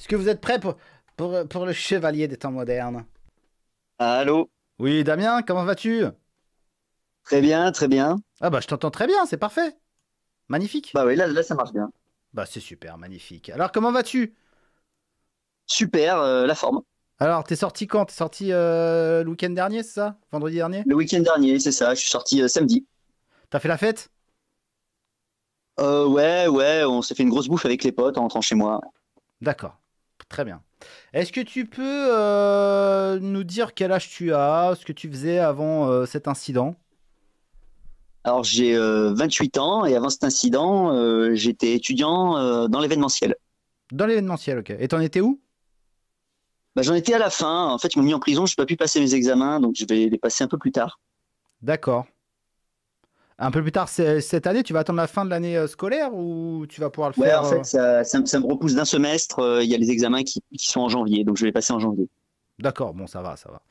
Est-ce que vous êtes prêts pour le chevalier des temps modernes? Allô? Oui, Damien, comment vas-tu? Très bien, très bien. Ah bah je t'entends très bien, c'est parfait. Magnifique. Bah oui, là ça marche bien. Bah c'est super, magnifique. Alors comment vas-tu? Super, la forme. Alors t'es sorti quand? T'es sorti le week-end dernier, c'est ça? Vendredi dernier? Le week-end dernier, c'est ça, je suis sorti samedi. T'as fait la fête? Ouais, on s'est fait une grosse bouffe avec les potes en rentrant chez moi. D'accord, très bien. Est-ce que tu peux nous dire quel âge tu as, ce que tu faisais avant cet incident? Alors j'ai 28 ans et avant cet incident, j'étais étudiant dans l'événementiel. Dans l'événementiel, ok. Et t'en étais où? Bah, j'en étais à la fin, en fait ils m'ont mis en prison, j'ai pas pu passer mes examens, donc je vais les passer un peu plus tard. D'accord. Un peu plus tard cette année, tu vas attendre la fin de l'année scolaire ou tu vas pouvoir le Ouais, faire en fait ça me repousse d'un semestre, il y a les examens qui sont en janvier, donc je vais les passer en janvier. D'accord, bon, ça va, ça va.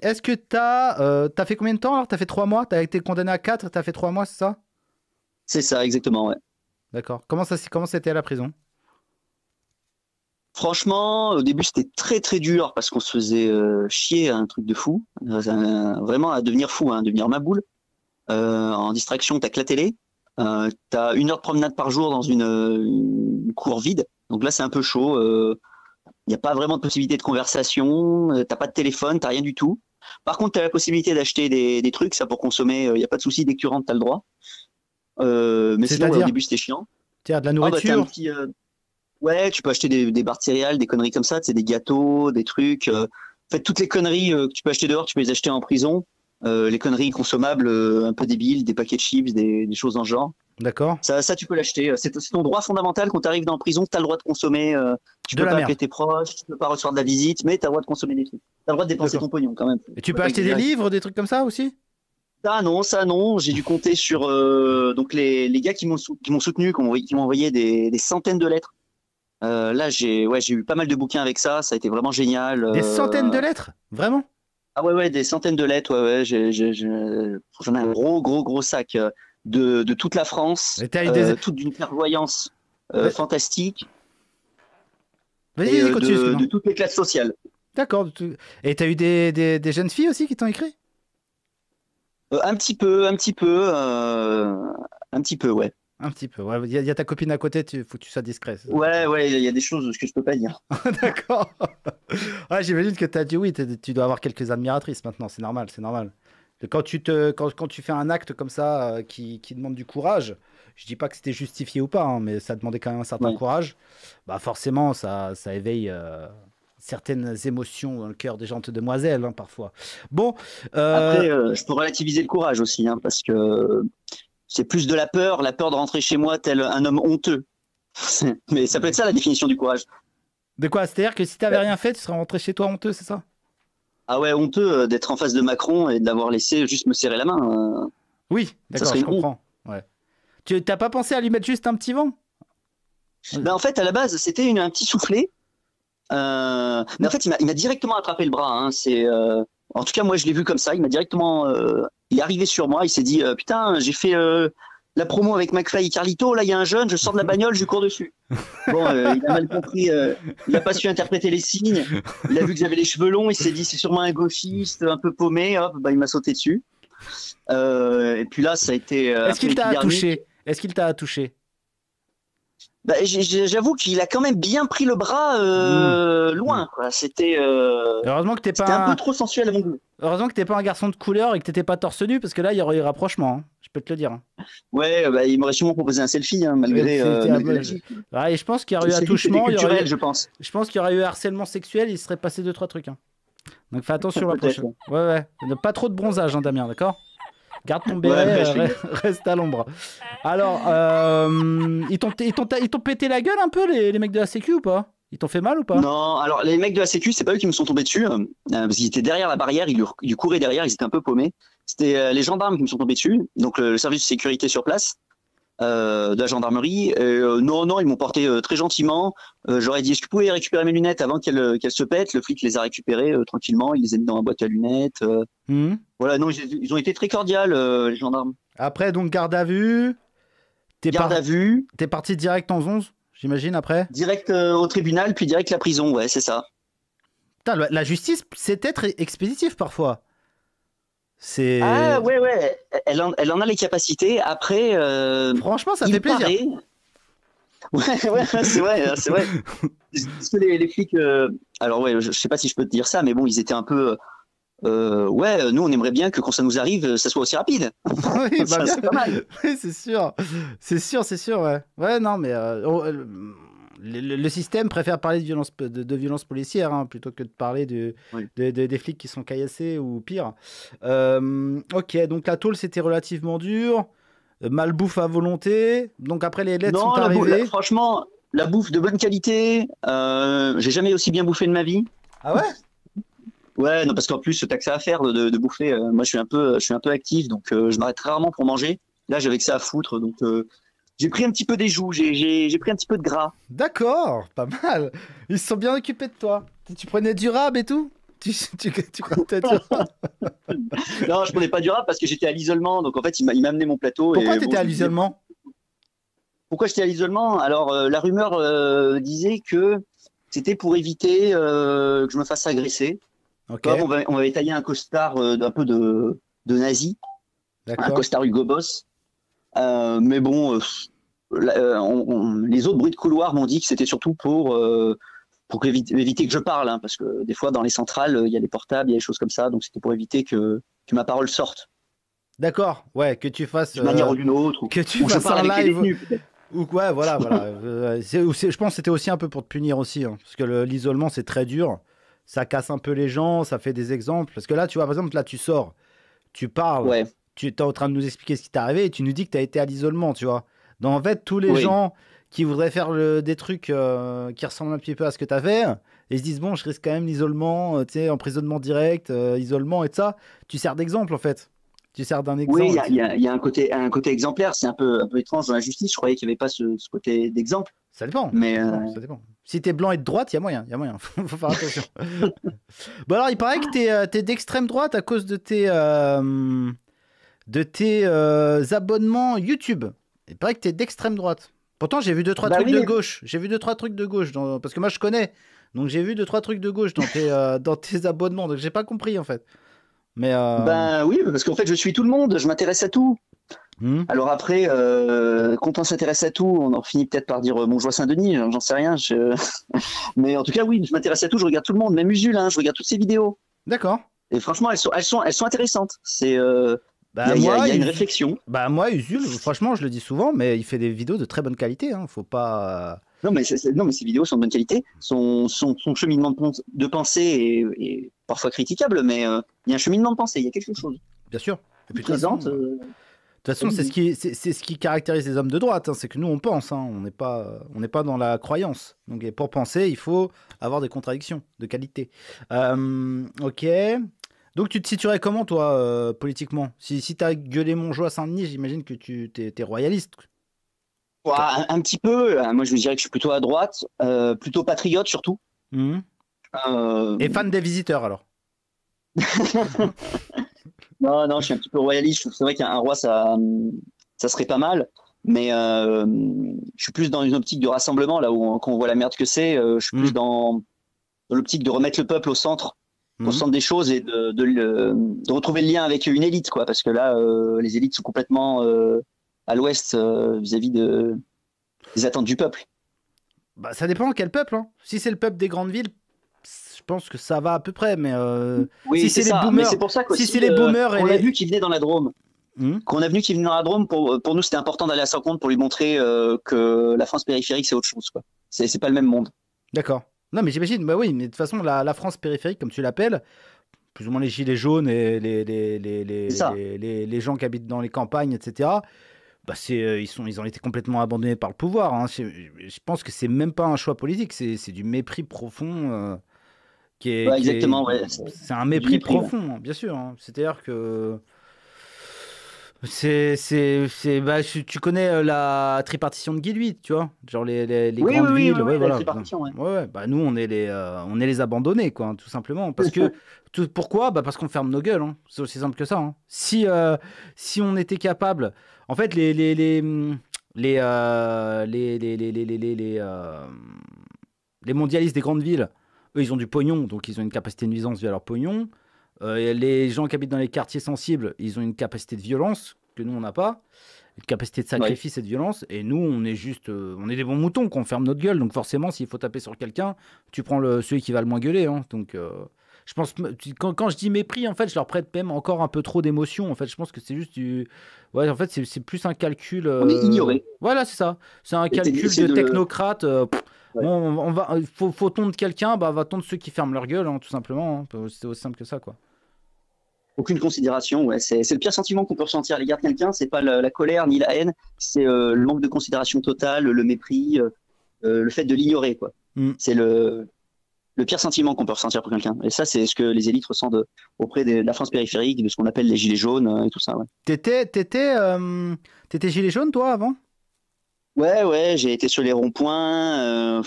Est-ce que t'as fait combien de temps alors? T'as fait 3 mois? T'as été condamné à 4, t'as fait 3 mois, c'est ça? C'est ça, exactement, ouais. D'accord. Comment c'était à la prison? Franchement, au début, c'était très très dur parce qu'on se faisait chier à un truc de fou. Vraiment à devenir fou, hein, devenir ma boule. En distraction, t'as que la télé. T'as 1 heure de promenade par jour dans une cour vide. Donc là, c'est un peu chaud. Il n'y a pas vraiment de possibilité de conversation. T'as pas de téléphone, t'as rien du tout. Par contre, t'as la possibilité d'acheter des trucs, ça pour consommer. Il n'y a pas de souci, dès que tu rentres, t'as le droit. Mais sinon, ouais, au C'est-à-dire? début, c'était chiant. Tiens, de la Ah bah t'as un nourriture? petit, ouais, tu peux acheter des barres de céréales, des conneries comme ça, c'est des gâteaux, des trucs. En fait, toutes les conneries que tu peux acheter dehors, tu peux les acheter en prison. Les conneries consommables, un peu débiles, des paquets de chips, des choses dans ce genre. D'accord. Ça tu peux l'acheter. C'est ton droit fondamental quand tu arrives dans la prison, tu as le droit de consommer. Tu De peux la pas appeler merde. tes proches, tu peux pas recevoir de la visite, mais tu as le droit de consommer des trucs. Tu as le droit de dépenser D'accord. ton pognon quand même. Et tu Faut peux pas acheter des exagérer. livres, des trucs comme ça aussi? Ça non. J'ai dû compter sur donc les gars qui m'ont soutenu, qui m'ont envoyé des centaines de lettres. Là, j'ai eu pas mal de bouquins avec ça. Ça a été vraiment génial. Des centaines de lettres? Vraiment? Ah ouais, des centaines de lettres. Ouais. J'en ai un gros sac de toute la France, Et t'as eu des... toute d'une clairvoyance Ouais. fantastique Vas-y, et vas-y, continue, de excuse-moi. toutes les classes sociales. D'accord. Et t'as eu des jeunes filles aussi qui t'ont écrit? Un petit peu, ouais. Un petit peu. Ouais, il y a ta copine à côté, faut que tu sois discret, c'est ça. Ouais, il y a des choses que je peux pas dire. D'accord. Ouais, j'imagine que tu as dit oui, tu dois avoir quelques admiratrices maintenant, c'est normal, c'est normal. Quand tu fais un acte comme ça qui demande du courage, je dis pas que c'était justifié ou pas, hein, mais ça demandait quand même un certain Ouais. courage, bah forcément ça éveille certaines émotions dans le cœur des gentes demoiselles, hein, parfois. Bon, Après, je peux relativiser le courage aussi, hein, parce que c'est plus de la peur de rentrer chez moi tel un homme honteux. Mais ça peut être ça la définition du courage. de quoi? C'est-à-dire que si t'avais rien fait, tu serais rentré chez toi honteux, c'est ça? Ah ouais, honteux d'être en face de Macron et de l'avoir laissé juste me serrer la main. Oui, Ça d'accord, serait je une honte. comprends. Ouais. Tu t'as pas pensé à lui mettre juste un petit vent? Ben, en fait, à la base, c'était un petit soufflet. Mais en fait, il m'a directement attrapé le bras. Hein. En tout cas, moi, je l'ai vu comme ça. Il m'a directement. Il est arrivé sur moi. Il s'est dit putain, j'ai fait la promo avec McFly et Carlito. Là, il y a un jeune. Je sors de la bagnole, je lui cours dessus. Bon, il a mal compris. Il n'a pas su interpréter les signes. Il a vu que j'avais les cheveux longs. Il s'est dit c'est sûrement un gauchiste, un peu paumé. Hop, bah, il m'a sauté dessus. Et puis là, ça a été un Est-ce peu qu'il t'a épidermique. touché? Est-ce qu'il t'a touché? Bah, j'avoue qu'il a quand même bien pris le bras Hmm, hmm. loin, quoi. Heureusement que t'es C'était un peu pas un... trop sensuel à mon goût. Heureusement que t'es pas un garçon de couleur et que t'étais pas torse nu, parce que là, il y aurait eu rapprochement, hein. Je peux te le dire, hein. Ouais, bah, il m'aurait sûrement proposé un selfie, hein, malgré la vie. Ouais, et je pense qu'il y Le aurait eu selfie, c'était attouchement, culturel, je pense. je pense qu'il y aurait eu harcèlement sexuel, il serait passé deux, trois trucs, hein. Donc fais attention la Peut-être. prochaine. Ouais, ouais. Pas trop de bronzage, hein, Damien, d'accord? Garde ton Ouais, béret, ouais, je fais gaffe. reste à l'ombre. Alors, ils t'ont pété la gueule un peu, les mecs de la Sécu ou pas? Ils t'ont fait mal ou pas? Non, alors les mecs de la Sécu, c'est pas eux qui me sont tombés dessus, parce qu'ils étaient derrière la barrière, ils lui couraient derrière, ils étaient un peu paumés. C'était les gendarmes qui me sont tombés dessus, donc le service de sécurité sur place. De la gendarmerie. Non, ils m'ont porté très gentiment. J'aurais dit, est-ce que vous pouvez récupérer mes lunettes avant qu'elles se pètent? Le flic les a récupérées tranquillement. Il les a mis dans la boîte à lunettes. Hmm. Voilà, non, ils ont été très cordiales, les gendarmes. Après, donc, garde à vue, t'es Garde par... à vue. t'es parti direct en 11, j'imagine, après. Direct au tribunal, puis direct la prison, ouais, c'est ça. Putain, la justice, c'est être expéditif parfois. Ah C'est... ouais, ouais, elle en a les capacités. Après, Franchement, ça il fait plaisir. paraît. Ouais, ouais, c'est vrai, c'est vrai. Parce que les flics, alors ouais, je sais pas si je peux te dire ça, mais bon, ils étaient un peu, ouais, nous on aimerait bien que quand ça nous arrive, ça soit aussi rapide. Oui, bah bien. C'est pas mal. Oui, c'est sûr. C'est sûr, ouais. Ouais, non, mais le système préfère parler de violence policière hein, plutôt que de parler Oui. des flics qui sont caillassés ou pire. Ok, donc la tôle, c'était relativement dur. Malbouffe à volonté. Donc après, les lettres sont Non, arrivées. franchement, la bouffe de bonne qualité. J'ai jamais aussi bien bouffé de ma vie. Ah ouais? Ouais, non, parce qu'en plus, t'as que ça à faire de bouffer. Moi, je suis un peu actif, donc je m'arrête très rarement pour manger. Là, j'avais que ça à foutre, donc j'ai pris un petit peu des joues, j'ai pris un petit peu de gras. D'accord, pas mal. Ils se sont bien occupés de toi. Tu prenais du rab et tout? Tu comptais du rab. Non, je prenais pas du rap parce que j'étais à l'isolement, donc en fait, il m'a amené mon plateau. Pourquoi Et t'étais bon, à je me disais, l'isolement? pourquoi j'étais à l'isolement? Alors, la rumeur disait que c'était pour éviter que je me fasse agresser. Ok, Comme on m'avait taillé un costard d'un peu de nazi, un d'accord. costard Hugo Boss. Mais bon, les autres bruits de couloir m'ont dit que c'était surtout pour éviter que je parle, hein, parce que des fois dans les centrales, il y a des portables, il y a des choses comme ça, donc c'était pour éviter que ma parole sorte D'accord, ouais, que tu fasses, d'une manière ou d'une autre, que tu ou je fasses parle un avec les live. détenus. Peut-être. Ou ouais, voilà, voilà. Je pense que c'était aussi un peu pour te punir aussi, hein, parce que l'isolement c'est très dur. Ça casse un peu les gens, ça fait des exemples. Parce que là, tu vois, par exemple, là tu sors, tu parles, Ouais, tu es en train de nous expliquer ce qui t'est arrivé et tu nous dis que tu as été à l'isolement, tu vois. Donc en fait, tous les oui, gens qui voudraient faire des trucs qui ressemblent un petit peu à ce que tu as fait, ils se disent bon, je risque quand même l'isolement, tu sais, emprisonnement direct, isolement et tout ça. Tu sers d'exemple en fait. Tu sers d'un oui, exemple. il y a un côté exemplaire. C'est un peu étrange dans la justice. Je croyais qu'il n'y avait pas ce côté d'exemple, Ça dépend, mais ça dépend, ça dépend. Si t'es blanc et de droite, il y a moyen, il y a moyen. Faut faire attention. Bon alors, il paraît que t'es d'extrême droite à cause de tes abonnements YouTube. Il paraît que t'es d'extrême droite. Pourtant, j'ai vu deux trois bah trucs oui, de mais gauche. J'ai vu deux trois trucs de gauche parce que moi je connais. Donc j'ai vu deux trois trucs de gauche dans tes abonnements. Donc j'ai pas compris en fait. Mais ben oui, parce qu'en fait, je suis tout le monde. Je m'intéresse à tout. hmm, Alors après, quand on s'intéresse à tout, on en finit peut-être par dire Montjoie Saint-Denis, j'en sais rien. Mais en tout cas, oui, je m'intéresse à tout, je regarde tout le monde, même Usul, hein, je regarde toutes ses vidéos. d'accord. Et franchement, elles sont intéressantes. Bah Il moi, y a une réflexion. Usul, franchement, je le dis souvent, mais il fait des vidéos de très bonne qualité. Hein. Faut pas. Non, mais non, mais ces vidéos sont de bonne qualité. Son cheminement de pensée est parfois critiquable, mais il y a un cheminement de pensée, il y a quelque chose. Bien sûr. Et Il puis de toute façon, présente. c'est Allez-y. c'est ce qui caractérise les hommes de droite. Hein. C'est que nous, on pense. Hein. On n'est pas dans la croyance. Donc, et pour penser, il faut avoir des contradictions de qualité. Ok. Donc, tu te situerais comment, toi, politiquement? Si tu as gueulé Montjoie à Saint-Denis, j'imagine que t'es royaliste. Ouais, un petit peu. Moi, je dirais que je suis plutôt à droite, plutôt patriote surtout. Mhm. Euh, Et fan des visiteurs, alors? Non, non, je suis un petit peu royaliste. Je trouve que c'est vrai qu'un roi, ça serait pas mal. Mais je suis plus dans une optique de rassemblement, là où quand on voit la merde que c'est. Je suis plus Mhm. dans l'optique de remettre le peuple au Mhm. centre des choses et de retrouver le lien avec une élite, quoi. Parce que là, les élites sont complètement à l'ouest vis-à-vis des attentes du peuple. Bah, ça dépend quel peuple. Hein. Si c'est le peuple des grandes villes, je pense que ça va à peu près. Mais si Oui, c'est c'est les ça. Mais c'est boomers, pour ça si c'est qu'aussi, les boomers et on l'a les. vu qu'il venait dans la Drôme. Mhm. Quand on a venu qu'il venait dans la Drôme, pour nous, c'était important d'aller à sa rencontre pour lui montrer que la France périphérique, c'est autre chose, quoi. C'est pas le même monde. D'accord. Non, mais j'imagine, bah oui, mais de toute façon, la France périphérique, comme tu l'appelles, plus ou moins les gilets jaunes et C'est ça. les gens qui habitent dans les campagnes, etc., bah ils ont été complètement abandonnés par le pouvoir. Hein. Je pense que c'est même pas un choix politique, c'est du mépris profond. Ouais, exactement, ouais. C'est un C'est du mépris mépris, ouais. profond, hein, bien sûr. Hein. C'est-à-dire que bah, tu connais la tripartition de Guy, tu vois, genre les Oui, oui, grandes oui, oui, villes, oui, ouais, la voilà. tripartition, ouais. Ouais, ouais, bah nous on est les abandonnés, quoi, hein, tout simplement. Parce que pourquoi? Bah parce qu'on ferme nos gueules, hein. C'est aussi simple que ça. Hein. Si on était capable, en fait, Les mondialistes des grandes villes, eux, ils ont du pognon, donc ils ont une capacité de nuisance via leur pognon. Et les gens qui habitent dans les quartiers sensibles, ils ont une capacité de violence que nous, on n'a pas. Une capacité de Ouais. sacrifice et de violence. Et nous, on est juste... on est des bons moutons, qu'on ferme notre gueule. Donc forcément, s'il faut taper sur quelqu'un, tu prends celui qui va le moins gueuler. Hein. Donc je pense... Quand je dis mépris, en fait, je leur prête même encore un peu trop d'émotion. En fait, je pense que c'est juste du... Ouais, en fait, c'est plus un calcul... On est ignoré. Voilà, c'est ça. C'est un Et calcul c'est de de le. technocrate. Ouais. Bon, on va, faut tondre quelqu'un, bah, va tondre ceux qui ferment leur gueule, hein, tout simplement. Hein. C'est aussi simple que ça, quoi. Aucune considération, ouais. C'est le pire sentiment qu'on peut ressentir à l'égard de quelqu'un, c'est pas la colère ni la haine, c'est le manque de considération totale, le mépris, le fait de l'ignorer, quoi. Mm. C'est le pire sentiment qu'on peut ressentir pour quelqu'un. Et ça, c'est ce que les élites ressentent auprès de la France périphérique, de ce qu'on appelle les gilets jaunes et tout ça, ouais. T'étais gilet jaune, toi, avant? Ouais, ouais, j'ai été sur les ronds-points,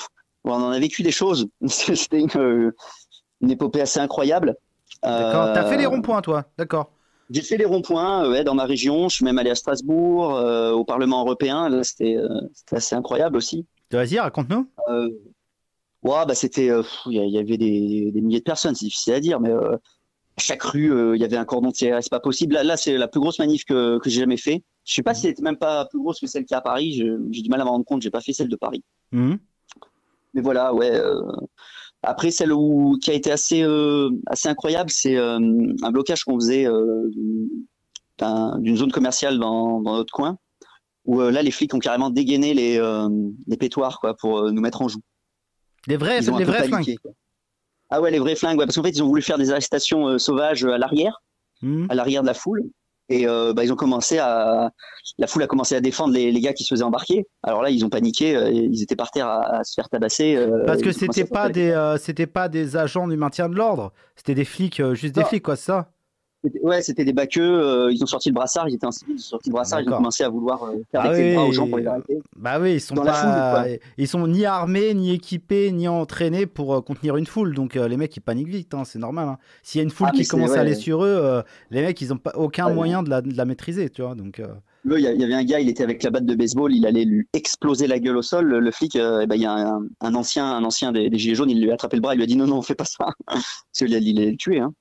bon, on en a vécu des choses. C'était une épopée assez incroyable. D'accord. T'as fait les Euh, ronds-points, toi. D'accord. J'ai fait les ronds-points ouais, dans ma région. Je suis même allé à Strasbourg, au Parlement européen. Là, c'était assez incroyable aussi. Vas-y, raconte-nous. Euh, ouais, bah, il y avait des milliers de personnes, c'est difficile à dire, mais à chaque rue, il y avait un cordon de CRS, pas possible. Là, c'est la plus grosse manif que j'ai jamais fait. Je sais pas si elle était même pas plus grosse que celle qui est à Paris. J'ai du mal à me rendre compte. J'ai pas fait celle de Paris. Mhm. Mais voilà, ouais. Après, qui a été assez incroyable, c'est un blocage qu'on faisait d'une zone commerciale dans notre coin, où là, les flics ont carrément dégainé les pétoirs quoi, pour nous mettre en joue. Ils ont un Les peu vrais flingues. paniqué. Quoi. Ah ouais, les vrais flingues, ouais, parce qu'en fait, ils ont voulu faire des arrestations sauvages Mhm. à l'arrière de la foule. Et bah, la foule a commencé à défendre les gars qui se faisaient embarquer. Alors là, ils ont paniqué, ils étaient par terre à se faire tabasser. Parce que Ils ont commencé à sortir les pétards. c'était pas des agents du maintien de l'ordre. C'était des flics, juste des Non, flics, quoi, c'est ça? ouais, c'était des baqueux. Ils ont sorti le brassard, ils étaient en civil, ils ont sorti le brassard, ils ont D'accord. commencé à vouloir faire Bah baisser le bras aux gens pour oui, les arrêter. bah oui, ils sont Dans la foule, pas, quoi. ils sont ni armés, ni équipés, ni entraînés pour contenir une foule. Donc les mecs ils paniquent vite, hein, c'est normal. Hein. S'il y a une foule Ah, mais qui c'est commence à aller ouais. sur eux, les mecs ils ont pas aucun Ouais. moyen de la maîtriser, tu vois. Donc Il y avait un gars, il était avec la batte de baseball, il allait lui exploser la gueule au sol. Le flic, eh ben, il y a un ancien des Gilets jaunes, il lui a attrapé le bras, il lui a dit non, non, fais pas ça. Parce qu'il allait le tuer. Hein.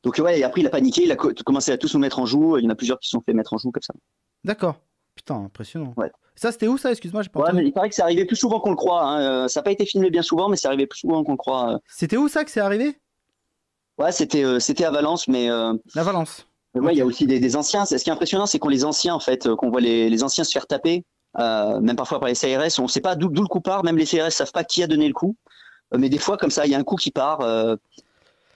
Donc, ouais, et après, il a paniqué, il a commencé à tous nous mettre en joue. Il y en a plusieurs qui se sont fait mettre en joue comme ça. d'accord. Putain, impressionnant. Ouais. Ça c'était où ça? Excuse-moi, j'ai pas Ouais, mais entendu. il paraît que c'est arrivé plus souvent qu'on le croit. Hein. Ça n'a pas été filmé bien souvent, mais c'est arrivé plus souvent qu'on le croit. C'était où ça que c'est arrivé? Ouais, c'était à Valence, La Valence. mais ouais, il y Ok. a aussi des anciens. Ce qui est impressionnant, c'est qu'on les anciens, en fait, qu'on voit les anciens se faire taper, même parfois par les CRS. On ne sait pas d'où le coup part. Même les CRS savent pas qui a donné le coup. Mais des fois, comme ça, il y a un coup qui part.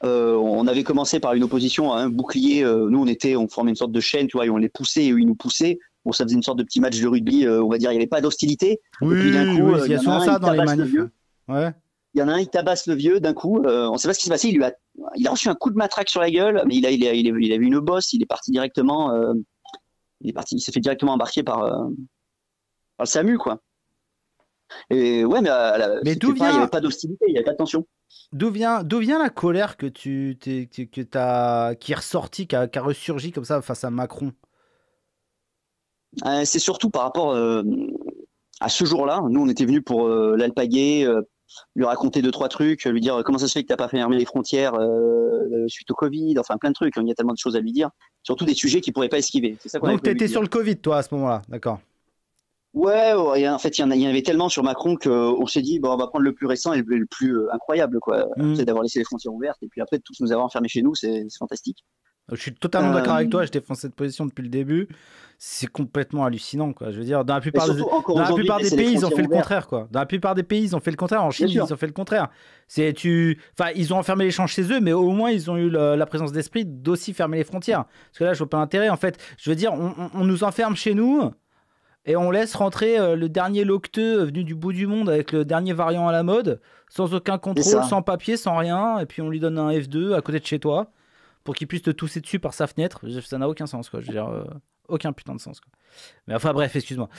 On avait commencé par une opposition à un bouclier. Nous, on formait une sorte de chaîne, tu vois, et on les poussait et eux, ils nous poussaient. Bon, ça faisait une sorte de petit match de rugby. On va dire, il n'y avait pas d'hostilité. Et puis d'un Oui, coup, oui, il il y y a en a souvent un, ça il dans les tabasse le manifs. vieux. Ouais. Il y en a un, il tabasse le vieux. D'un coup, on ne sait pas ce qui s'est passé. Il a reçu un coup de matraque sur la gueule, mais il avait une bosse. Il est parti directement. Il s'est fait directement embarquer par le SAMU, quoi. Et ouais, mais Mais c'était pas, il n'y avait pas d'hostilité, il n'y avait pas de tension. d'où vient la colère qui est ressortie, qui a ressurgi comme ça face à Macron? C'est surtout par rapport à ce jour-là. Nous, on était venus pour l'alpaguer, lui raconter deux, trois trucs, lui dire comment ça se fait que tu n'as pas fermé les frontières suite au Covid, enfin plein de trucs. Il y a tellement de choses à lui dire. Surtout des sujets qu'il ne pourrait pas esquiver. C'est ça qu'on avait Donc prévu de t'étais lui dire. sur le Covid, toi, à ce moment-là, d'accord. Ouais, ouais, en fait, il y en avait tellement sur Macron qu'on s'est dit, bon, on va prendre le plus récent et le plus incroyable, quoi. Hmm. C'est d'avoir laissé les frontières ouvertes et puis après de tous nous avoir enfermés chez nous, c'est fantastique. Je suis totalement d'accord avec toi, je défends cette position depuis le début. C'est complètement hallucinant, quoi. Je veux dire, Et surtout, encore dans la aujourd'hui, plupart des laisser les pays, ils ont frontières fait le ouvertes. contraire, quoi. Dans la plupart des pays, ils ont fait le contraire. En Bien Chine, sûr. ils ont fait le contraire. Enfin, ils ont enfermé les champs chez eux, mais au moins, ils ont eu la présence d'esprit d'aussi fermer les frontières. Parce que là, je vois pas l'intérêt, en fait. Je veux dire, on nous enferme chez nous. Et on laisse rentrer le dernier locteux venu du bout du monde avec le dernier variant à la mode, sans aucun C'est contrôle, ça. sans papier, sans rien. Et puis on lui donne un F2 à côté de chez toi pour qu'il puisse te tousser dessus par sa fenêtre. Ça n'a aucun sens, quoi. Je veux dire, aucun putain de sens, quoi. Mais enfin, bref, excuse-moi.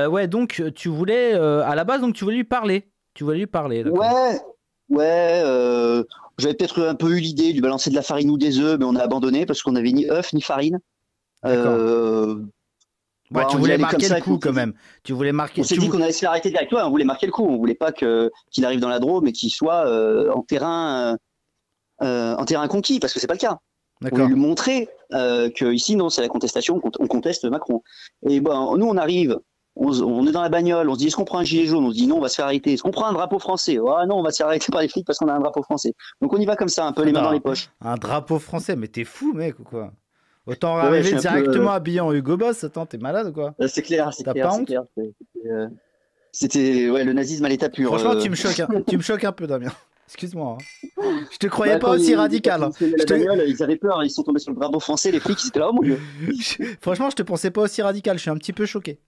Ouais, donc tu voulais, à la base, donc tu voulais lui parler. Tu voulais lui parler, d'accord. Ouais, ouais. J'avais peut-être un peu eu l'idée de lui balancer de la farine ou des œufs, mais on a abandonné parce qu'on n'avait ni œufs ni farine. D'accord. Euh, Ouais, Bon, tu on dit voulais aller comme marquer ça, le coup écoute, quand même. Tu voulais marquer. on s'est dit qu'on allait se faire arrêter direct. Ouais, on voulait marquer le coup. On voulait pas qu'il arrive dans la Drôme et qu'il soit en terrain conquis, parce que c'est pas le cas. On voulait D'accord. lui montrer que ici, non, c'est la contestation, on conteste Macron. Et bon, nous, on arrive, on est dans la bagnole, on se dit, est-ce qu'on prend un gilet jaune? On se dit, non, on va se faire arrêter. Est-ce qu'on prend un drapeau français? Ah non, on va se faire arrêter par les flics parce qu'on a un drapeau français. Donc on y va comme ça, un peu les mains dans les Attends, poches. un drapeau français, mais t'es fou, mec, ou quoi? Autant Ouais, je arriver suis un peu. directement habillé en Hugo Boss. Attends, t'es malade ou quoi? C'est clair, c'est T'as clair, pas c'est honte? clair. C'était ouais, le nazisme à l'état pur. Franchement, tu me choques un peu, Damien. Excuse-moi, hein. Je te croyais Bah, pas quand aussi ils radical, hein. positionnaient la bagnole, ils avaient peur, ils sont tombés sur le drapeau français, les flics, ils étaient là, oh mon dieu. Franchement, je te pensais pas aussi radical. Je suis un petit peu choqué.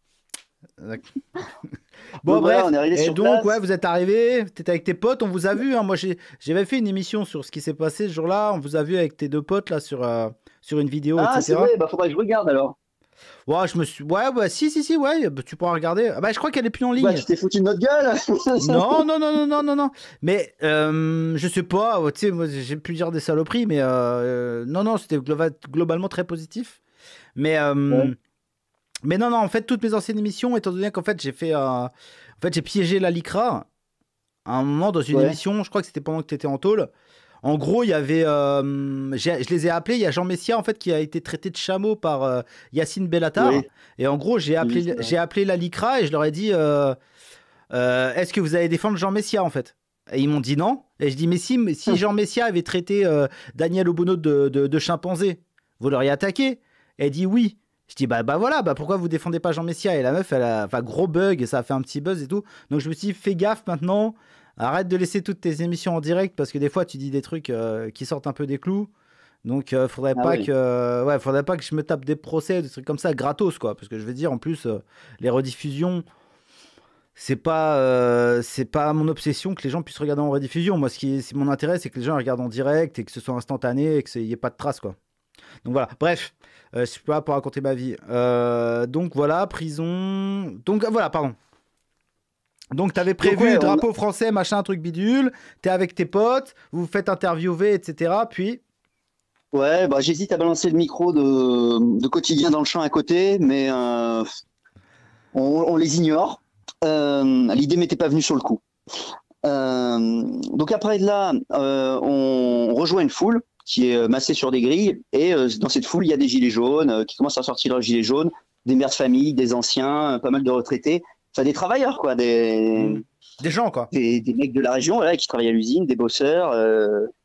Bon, Donc bref. voilà, on est arrivé Et sur donc, place. ouais, vous êtes arrivé. T'étais avec tes potes. On vous a vu, hein. Moi, j'avais fait une émission sur ce qui s'est passé ce jour-là. On vous a vu avec tes deux potes là sur une vidéo, Ah, c'est etc. vrai, bah faudrait que je regarde alors. Ouais, je me suis. Ouais, ouais, si, ouais. Bah, tu pourras regarder. Ah, bah, je crois qu'elle est plus en Bah, ligne. tu t'es foutu de notre gueule. Non, non, non, non, non, non, non. Mais je sais pas, tu sais, moi j'ai pu dire des saloperies, mais non, non, c'était globalement très positif. Mais, Ouais. mais non, non, en fait, toutes mes anciennes émissions, étant donné qu'en fait j'ai fait. En fait, j'ai piégé la Lycra à un moment dans une Ouais. émission, je crois que c'était pendant que tu étais en tôle. En gros, il y avait. Je les ai appelés, il y a Jean Messia en fait qui a été traité de chameau par Yacine Bellatar. Oui. Et en gros, J'ai vu ça. j'ai appelé la Lycra et je leur ai dit. Est-ce que vous allez défendre Jean Messia en fait? Et ils m'ont dit non. Et je dis mais si Jean Messia avait traité Daniel Obono de chimpanzé, vous l'auriez attaqué? Et elle dit oui. Je dis bah voilà, bah pourquoi vous défendez pas Jean Messia? Et la meuf, elle a enfin gros bug, ça a fait un petit buzz et tout. Donc je me suis dit fais gaffe maintenant, arrête de laisser toutes tes émissions en direct parce que des fois tu dis des trucs qui sortent un peu des clous. Donc faudrait Ah pas oui. que faudrait pas que je me tape des procès, des trucs comme ça gratos quoi, parce que je veux dire en plus les rediffusions c'est pas mon obsession que les gens puissent regarder en rediffusion. Moi, c'est mon intérêt, c'est que les gens regardent en direct et que ce soit instantané et qu'il n'y ait pas de traces, quoi. Donc voilà, bref, je suis pas là pour raconter ma vie. Donc voilà, prison. Donc voilà, pardon. Donc t'avais Donc prévu ouais, drapeau français, machin, truc bidule. T'es avec tes potes, vous vous faites interviewer, etc. Puis, ouais, bah j'hésite à balancer le micro de quotidien dans le champ à côté, mais on les ignore. L'idée m'était pas venue sur le coup. Donc après de là, on rejoint une foule qui est massée sur des grilles, et dans cette foule, il y a des gilets jaunes qui commencent à sortir leurs gilets jaunes, des mères de famille, des anciens, pas mal de retraités, enfin des travailleurs, quoi, des gens, quoi. des mecs de la région, voilà, qui travaillent à l'usine, des bosseurs,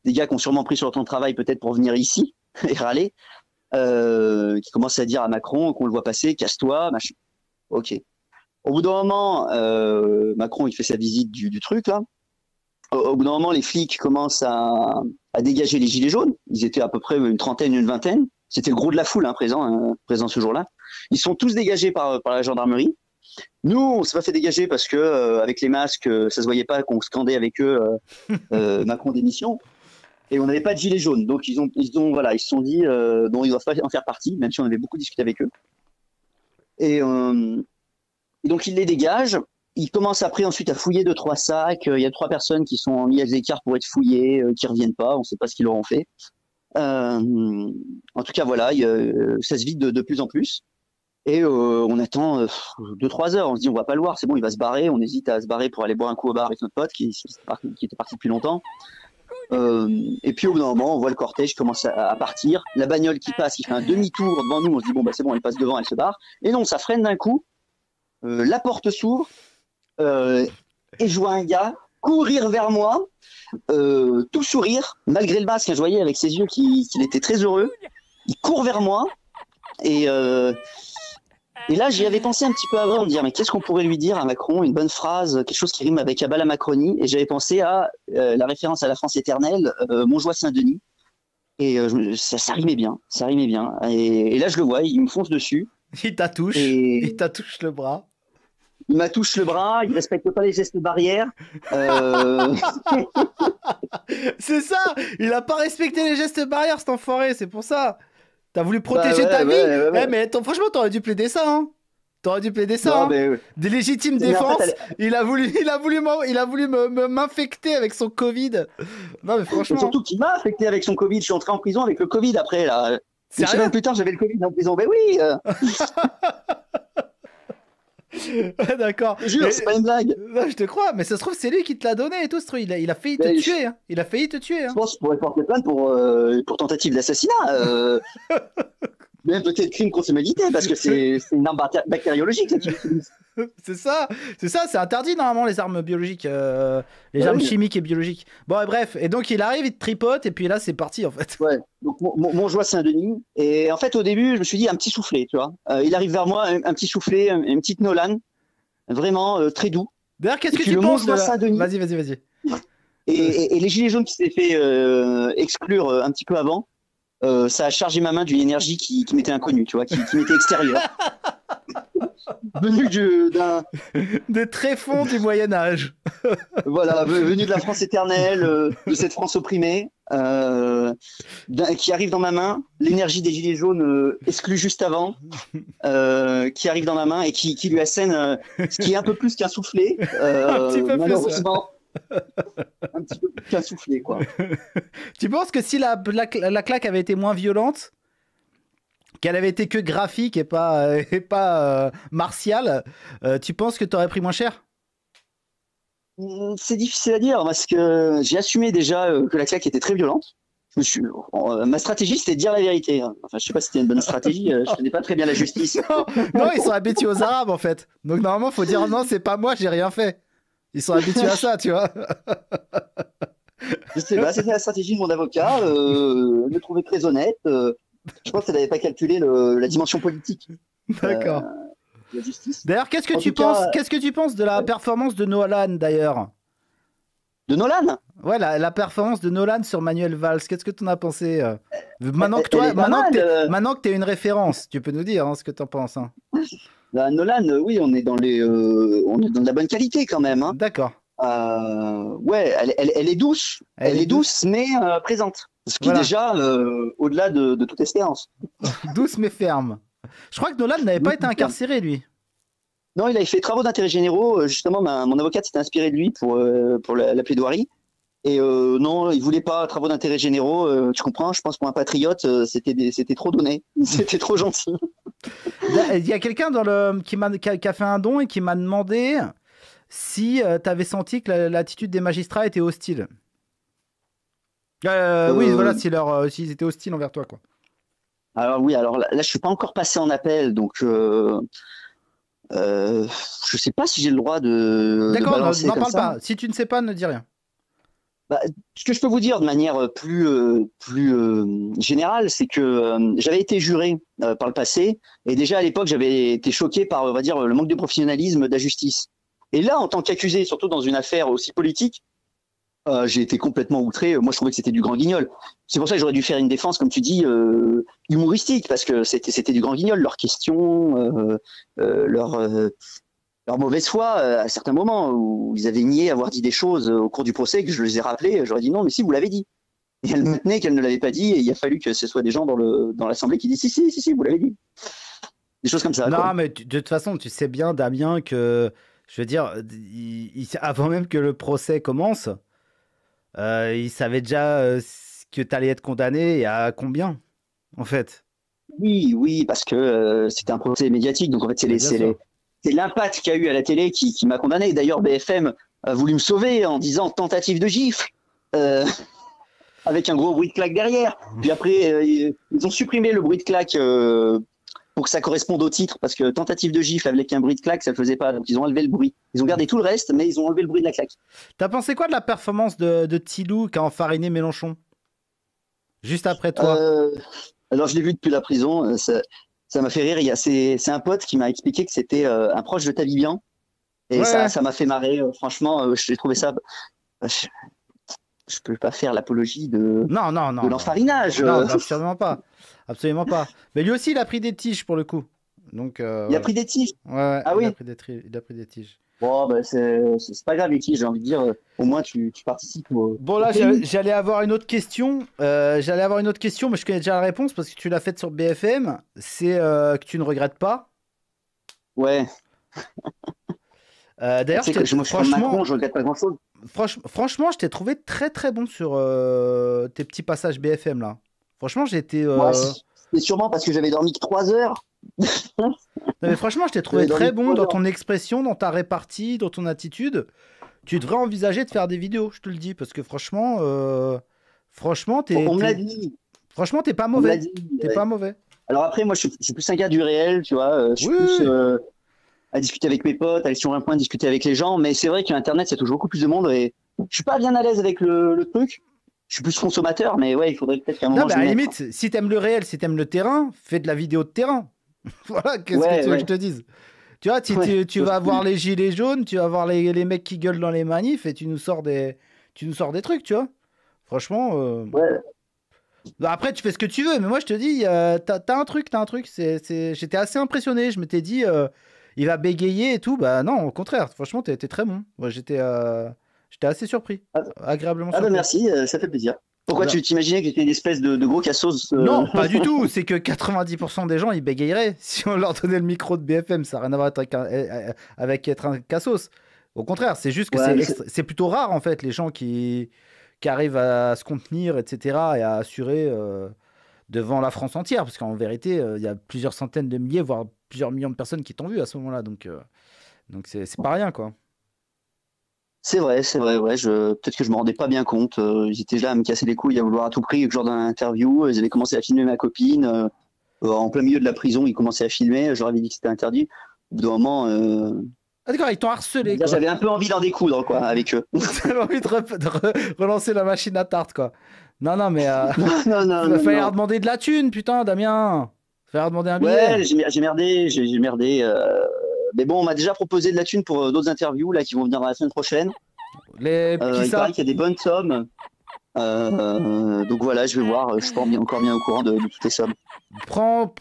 des gars qui ont sûrement pris sur le temps de travail peut-être pour venir ici et râler, qui commencent à dire à Macron qu'on le voit passer, casse-toi, machin. Ok. Au bout d'un moment, Macron il fait sa visite du truc là. Au bout d'un moment, les flics commencent à dégager les gilets jaunes. Ils étaient à peu près une trentaine, une vingtaine. C'était le gros de la foule présent ce jour-là. Ils sont tous dégagés par la gendarmerie. Nous, on s'est pas fait dégager parce que avec les masques, ça se voyait pas qu'on scandait avec eux Macron démission. Et on n'avait pas de gilets jaunes. Donc ils se sont dit non, ils doivent pas en faire partie, même si on avait beaucoup discuté avec eux. Et donc ils les dégagent. Ils commencent après ensuite à fouiller 2-3 sacs. Il y a 3 personnes qui sont mises à l'écart pour être fouillées, qui reviennent pas. On ne sait pas ce qu'ils leur ont fait. En tout cas, voilà, ça se vide de plus en plus. Et on attend 2-3 heures. On se dit, on va pas le voir. C'est bon, il va se barrer. On hésite à se barrer pour aller boire un coup au bar avec notre pote qui était parti depuis longtemps. Et puis au bout d'un moment, on voit le cortège commence à partir. La bagnole qui passe, qui fait un demi-tour devant nous. On se dit, bon, bah, c'est bon, elle passe devant, elle se barre. Et non, ça freine d'un coup. La porte s'ouvre. Et je vois un gars courir vers moi, tout sourire, malgré le masque, je voyais avec ses yeux qu'il était très heureux. Il court vers moi, et là j'y avais pensé un petit peu avant, de dire mais qu'est-ce qu'on pourrait lui dire à Macron, une bonne phrase, quelque chose qui rime avec Abba la Macronie, et j'avais pensé à la référence à la France éternelle, Montjoie-Saint-Denis, et ça rimait bien, et là je le vois, il me fonce dessus. Il t'attouche, et il t'attouche le bras. Il m'attouche le bras, il respecte pas les gestes barrières. C'est ça, il a pas respecté les gestes barrières, cet enfoiré, c'est pour ça. T'as voulu protéger ouais, ta vie. ouais. Eh, mais franchement, t'aurais dû plaider ça, hein. T'aurais dû plaider ça, Non, hein. mais, Des légitimes mais en défenses. fait, Il a voulu m'infecter avec son Covid. Non, mais franchement. surtout qu'il m'a affecté avec son Covid. Je suis entré en prison avec le Covid après, là. Une Sérieux? semaine plus tard, j'avais le Covid en prison. Ben oui. Ouais, d'accord. Je te jure, c'est pas une blague. Non, je te crois, mais ça se trouve, c'est lui qui te l'a donné et tout, ce truc. Il a failli te Mais tuer. Hein. Il a failli te tuer. je Hein. pense que je pourrais porter plainte pour tentative d'assassinat. Même peut-être crime contre l'humanité, parce que c'est une arme bactériologique là, qu'ils utilisent. C'est ça, c'est interdit normalement les armes biologiques, les Ouais, armes oui. chimiques et biologiques. Bon, et bref, et donc il arrive, il te tripote, et puis là c'est parti en fait. Ouais. Donc Montjoie Saint-Denis. Et en fait, au début, je me suis dit un petit soufflet, tu vois. Il arrive vers moi, un petit soufflet, une petite Nolan, vraiment très doux. D'ailleurs, qu'est-ce Et que puis tu le penses de Montjoie la... Saint-Denis. Vas-y. Et les gilets jaunes qui s'étaient fait exclure un petit peu avant, ça a chargé ma main d'une énergie qui m'était inconnue, tu vois, qui m'était extérieure. Venu d'un, Des tréfonds du Moyen-Âge. voilà, venu de la France éternelle, de cette France opprimée, qui arrive dans ma main, l'énergie des gilets jaunes exclue juste avant, qui arrive dans ma main et qui lui assène ce qui est un peu plus qu'un soufflet, Un petit peu plus, malheureusement, un petit peu plus qu'un soufflet, quoi. Tu penses que si la claque avait été moins violente, qu'elle avait été que graphique et pas martiale, tu penses que t'aurais pris moins cher? C'est difficile à dire parce que j'ai assumé déjà que la claque était très violente. Ma stratégie, c'était de dire la vérité. Enfin, je sais pas si c'était une bonne stratégie. Je connais pas très bien la justice. Non, ils sont habitués aux Arabes en fait. Donc normalement, faut dire non, c'est pas moi, j'ai rien fait. Ils sont habitués à ça, tu vois. Je sais pas, c'était la stratégie de mon avocat. Le trouvait très honnête. Je pense qu'elle n'avait pas calculé la dimension politique D'accord. de la justice. D'ailleurs, qu'est-ce que En tu tout penses, cas, qu'est-ce que tu penses de la performance de Nolan d'ailleurs? de Nolan, Ouais, la performance de Nolan sur Manuel Valls, qu'est-ce que tu en as pensé Maintenant que elle toi, est pas mal. maintenant que t'es une référence, tu peux nous dire hein, ce que t'en penses. Hein. Nolan, oui, on est dans de la bonne qualité quand même. Hein. D'accord. Ouais, elle est douce. Elle est douce, mais présente. Ce qui Voilà. est déjà au-delà de toute espérance. Douce mais ferme. Je crois que Nolan n'avait pas été incarcéré, lui. Non, il avait fait travaux d'intérêt généraux. Justement, mon avocate s'était inspiré de lui pour la plaidoirie. Et non, il voulait pas travaux d'intérêt généraux. Tu comprends? Je pense pour un patriote, c'était trop donné. C'était trop gentil. Il y a quelqu'un qui a fait un don et qui m'a demandé si tu avais senti que l'attitude des magistrats était hostile. Oui, voilà, s'ils étaient hostiles envers toi, quoi. Alors oui, alors là, je suis pas encore passé en appel, donc je sais pas si j'ai le droit de D'accord, balancer n'en comme parle ça. pas. Si tu ne sais pas, ne dis rien. Bah, ce que je peux vous dire de manière plus générale, c'est que j'avais été juré par le passé, et déjà à l'époque, j'avais été choqué par, on va dire, le manque de professionnalisme de la justice. Et là, en tant qu'accusé, surtout dans une affaire aussi politique, j'ai été complètement outré. Moi, je trouvais que c'était du grand guignol. C'est pour ça que j'aurais dû faire une défense, comme tu dis, humoristique, parce que c'était du grand guignol. Leurs questions, leur mauvaise foi à certains moments où ils avaient nié avoir dit des choses au cours du procès, que je les ai rappelées. J'aurais dit non, mais si, vous l'avez dit. Et elle maintenait qu'elle ne l'avait pas dit, et il a fallu que ce soit des gens dans l'Assemblée qui disent si, vous l'avez dit. Des choses comme ça. Non, Quoi. mais de toute façon, tu sais bien, Damien, que je veux dire, avant même que le procès commence, il savait déjà que tu allais être condamné et à combien, en fait. Oui, parce que c'était un procès médiatique, donc en fait, c'est l'impact qu'il y a eu à la télé qui m'a condamné. D'ailleurs, BFM a voulu me sauver en disant tentative de gifle, avec un gros bruit de claque derrière. Puis après, ils ont supprimé le bruit de claque pour que ça corresponde au titre, parce que tentative de gifle avec un bruit de claque, ça ne le faisait pas. Donc ils ont enlevé le bruit. Ils ont gardé tout le reste, mais ils ont enlevé le bruit de la claque. T'as pensé quoi de la performance de Thilou qui a enfariné Mélenchon? Juste après toi. Alors je l'ai vu depuis la prison. Ça m'a fait rire. C'est un pote qui m'a expliqué que c'était un proche de Tabibian. Et Ouais. ça m'a fait marrer. Franchement, j'ai trouvé ça. Je peux pas faire l'apologie de l'enfarinage. Non, absolument pas. Absolument pas. Mais lui aussi, il a pris des tiges pour le coup. Donc, Il a pris des tiges. Ouais, Ah oui. Il a pris des tiges. Bon, bah, c'est pas grave, les tiges, j'ai envie de dire. Au moins, tu participes au. Bon, là, j'allais avoir une autre question. Mais je connais déjà la réponse parce que tu l'as faite sur BFM. C'est que tu ne regrettes pas. Ouais. D'ailleurs, franchement, je regrette pas grand-chose. Franchement, je t'ai trouvé très très bon sur tes petits passages BFM là. Franchement, j'ai été. Ouais, c'est sûrement parce que j'avais dormi que 3 heures. Non, mais franchement, je t'ai trouvé très bon dans ton expression, dans ta répartie, dans ton attitude. Tu devrais envisager de faire des vidéos, je te le dis, parce que franchement, franchement, On me l'a dit. franchement, t'es pas On me l'a mauvais. dit. T'es Ouais. pas mauvais. Alors après, moi, je suis plus un gars du réel, tu vois. Je suis Oui, plus oui. à discuter avec mes potes, aller sur un point, discuter avec les gens. Mais c'est vrai qu'Internet, ça touche beaucoup plus de monde et je suis pas bien à l'aise avec le truc. Je suis plus consommateur, mais ouais, il faudrait peut-être qu'à un Non, moment mais je à m'y la mette, quoi. limite, si t'aimes le réel, si t'aimes le terrain, fais de la vidéo de terrain. Voilà, qu'est-ce que Ouais, tu veux que je ouais, te dise? Tu vois, ouais. tu vas voir les gilets jaunes, tu vas voir les mecs qui gueulent dans les manifs et tu nous sors des trucs, tu vois. Franchement, Ouais, bah après, tu fais ce que tu veux, mais moi, je te dis, t'as un truc, t'as un truc. J'étais assez impressionné. Je m'étais dit, il va bégayer et tout. Bah non, au contraire. Franchement, t'es très bon. Moi, j'étais assez surpris. ah, Agréablement ah bah surpris. merci, ça fait plaisir. Pourquoi Voilà. tu t'imaginais que j'étais une espèce de gros cassos Non, pas du tout. C'est que 90% des gens, ils bégayeraient si on leur donnait le micro de BFM. Ça n'a rien à voir avec être un cassos. Au contraire, c'est juste que Ouais, mais c'est plutôt rare, en fait, les gens qui arrivent à se contenir, etc., et à assurer devant la France entière. Parce qu'en vérité, il y a plusieurs centaines de milliers, voire plusieurs millions de personnes qui t'ont vu à ce moment-là. Donc c'est pas rien, quoi. c'est vrai, ouais. Peut-être que je me rendais pas bien compte. Ils étaient là à me casser les couilles, à vouloir à tout prix que je leur donne un interview. Ils avaient commencé à filmer ma copine. En plein milieu de la prison, ils commençaient à filmer. Je leur avais dit que c'était interdit. Au bout d'un moment, Ah, d'accord, ils t'ont harcelé, quoi. j'avais un peu envie d'en découdre, quoi, avec eux. T'avais envie relancer la machine à tarte, quoi. Non, non, mais Non, non, il non, fallait leur non. demander de la thune, putain, Damien. Il fallait leur demander un billet. Ouais, j'ai merdé, j'ai merdé. Mais bon, on m'a déjà proposé de la thune pour d'autres interviews là qui vont venir la semaine prochaine. Qui Il paraît ça? qu'il y a des bonnes sommes. Donc voilà, je vais voir. Je suis pas encore bien au courant de toutes les sommes. Prends,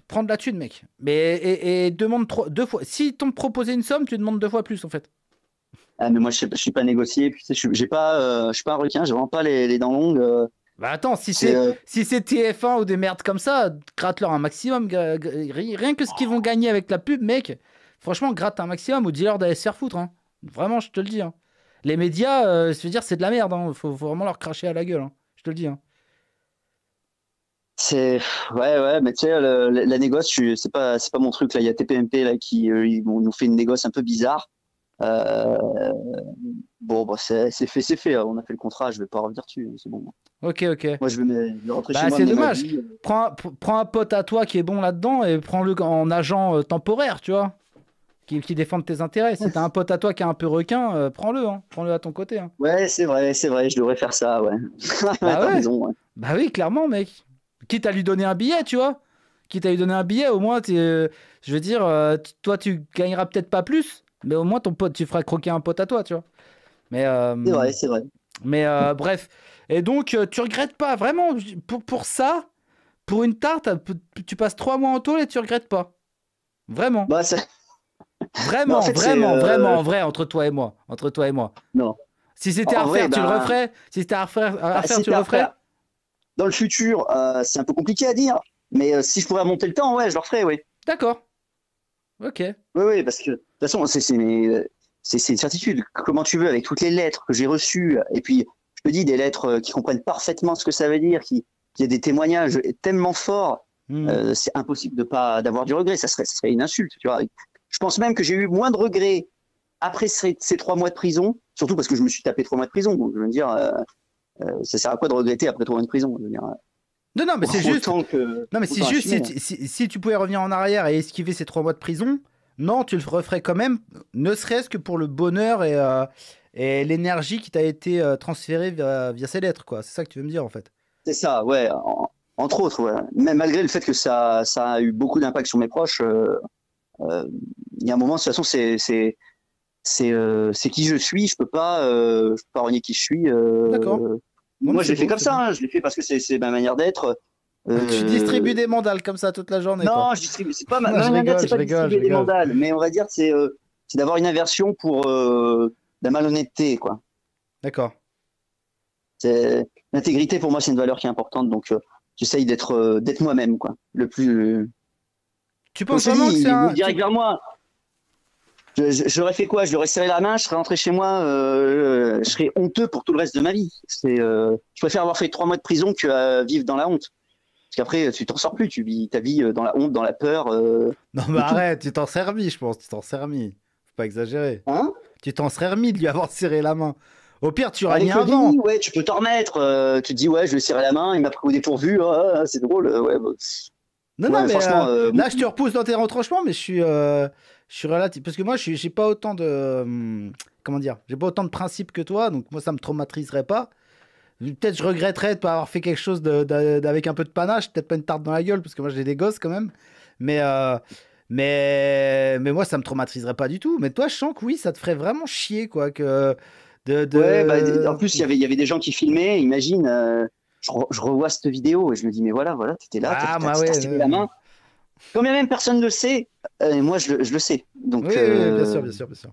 prends de la thune, mec. Mais, et demande deux fois. Si t'ont proposé une somme, tu demandes deux fois plus, en fait. Ah, mais moi, je suis pas négocié. Puis, tu sais, je suis pas un requin. J'ai vraiment pas les dents longues. Bah attends, C'est si c'est TF1 ou des merdes comme ça, gratte-leur un maximum. Rien que ce qu'ils vont gagner avec la pub, mec. Franchement, gratte un maximum ou dis-leur d'aller se faire foutre, hein. Vraiment, je te le dis, hein. Les médias, je veux dire, c'est de la merde, hein. Faut vraiment leur cracher à la gueule, hein. Je te le dis, hein. c'est ouais, ouais. Mais tu sais, la négoce, c'est pas mon truc là. Il y a TPMP là qui nous fait une négoce un peu bizarre. Euh, bon, bah, c'est fait, c'est fait. On a fait le contrat. Je vais pas revenir dessus. C'est bon. Ok, ok. Moi, je vais rentrer chez Bah moi, c'est mener ma dommage. vie. Prends un pote à toi qui est bon là-dedans et prends-le en agent temporaire, tu vois, qui défende tes intérêts. Si t'as un pote à toi qui est un peu requin, prends-le, hein. Prends-le à ton côté, hein. Ouais, c'est vrai, je devrais faire ça, ouais. Bah T'as ouais. raison, ouais. Bah oui, clairement, mec. Quitte à lui donner un billet, tu vois. Quitte à lui donner un billet, au moins, je veux dire, toi, tu gagneras peut-être pas plus, mais au moins, ton pote, tu feras croquer un pote à toi, tu vois. Mais, C'est vrai, c'est vrai. bref. Et donc, tu regrettes pas, vraiment, pour ça, pour une tarte, tu passes 3 mois en tôle et tu regrettes pas. Vraiment. Bah, bah, en Vraiment, fait, c'est. vraiment, vraiment, en vrai, entre toi et moi. Entre toi et moi. Non. Si c'était à En vrai, refaire, tu le bah, referais? Si c'était à refaire, bah, si tu le t'as referais? après, dans le futur, c'est un peu compliqué à dire, mais si je pourrais remonter le temps, ouais, je le referais, oui. D'accord. Ok. Oui, oui, parce que de toute façon, c'est une certitude. Comment tu veux, avec toutes les lettres que j'ai reçues, et puis, je te dis, des lettres qui comprennent parfaitement ce que ça veut dire, qui a des témoignages tellement forts, Hmm. c'est impossible de pas d'avoir du regret. Ça serait une insulte, tu vois. Je pense même que j'ai eu moins de regrets après ces 3 mois de prison, surtout parce que je me suis tapé 3 mois de prison. Donc, je veux dire, ça sert à quoi de regretter après 3 mois de prison? Je veux dire, Non, non, mais c'est juste. Non, mais c'est autant juste assumer. si tu pouvais revenir en arrière et esquiver ces 3 mois de prison, non, tu le referais quand même, ne serait-ce que pour le bonheur et l'énergie qui t'a été transférée via ces lettres, quoi. C'est ça que tu veux me dire, en fait. C'est ça, ouais. Entre autres, ouais. Même malgré le fait que ça a eu beaucoup d'impact sur mes proches, il y a un moment, de toute façon, c'est qui je suis. Je peux pas renier qui je suis. D'accord. Non, mais Moi, je c'est l'ai fait beau, comme c'est ça, beau. hein. Je l'ai fait parce que c'est ma manière d'être. Tu distribues Euh, des mandales comme ça toute la journée, quoi. non, je distribue. C'est pas Non, ma je manière d'être, rigole, c'est je pas de rigole, je distribuer des rigole. mandales, mais on va dire c'est d'avoir une aversion pour la malhonnêteté, quoi. D'accord. L'intégrité pour moi, c'est une valeur qui est importante, donc j'essaye d'être moi-même, quoi. Le plus. Tu Comme penses je te dis, vraiment que il c'est est venu un. direct vers moi. J'aurais fait quoi? Je lui aurais serré la main, je serais rentré chez moi, je serais honteux pour tout le reste de ma vie. Je préfère avoir fait 3 mois de prison que vivre dans la honte. Parce qu'après, tu t'en sors plus, tu vis ta vie dans la honte, dans la peur. Non, mais arrête, tu t'en serais remis, je pense. Tu t'en serais remis. Faut pas exagérer. Hein? Tu t'en serais remis de lui avoir serré la main. Au pire, tu aurais mis Avec le un vent. déni, ouais, tu peux t'en remettre. Tu te dis, ouais, je vais lui serrer la main, il m'a pris au dépourvu, c'est drôle. Ouais, bah, Non, non, ouais, mais franchement, là, je te repousse dans tes retranchements, mais je suis relatif. Parce que moi, j'ai pas autant de. Comment dire? J'ai pas autant de principes que toi, donc moi, ça me traumatiserait pas. Peut-être je regretterais de pas avoir fait quelque chose avec un peu de panache, peut-être pas une tarte dans la gueule, parce que moi, j'ai des gosses quand même. Mais, mais moi, ça me traumatiserait pas du tout. Mais toi, je sens que oui, ça te ferait vraiment chier, quoi. Que ouais, bah, en plus, il y avait des gens qui filmaient. Imagine, je revois cette vidéo et je me dis, mais voilà, t'étais là, Ah, moi, t'as ouais. serré la main. Quand bien même personne ne le sait, moi, je le sais. Oui, Donc, oui, oui, bien sûr, bien sûr, bien sûr.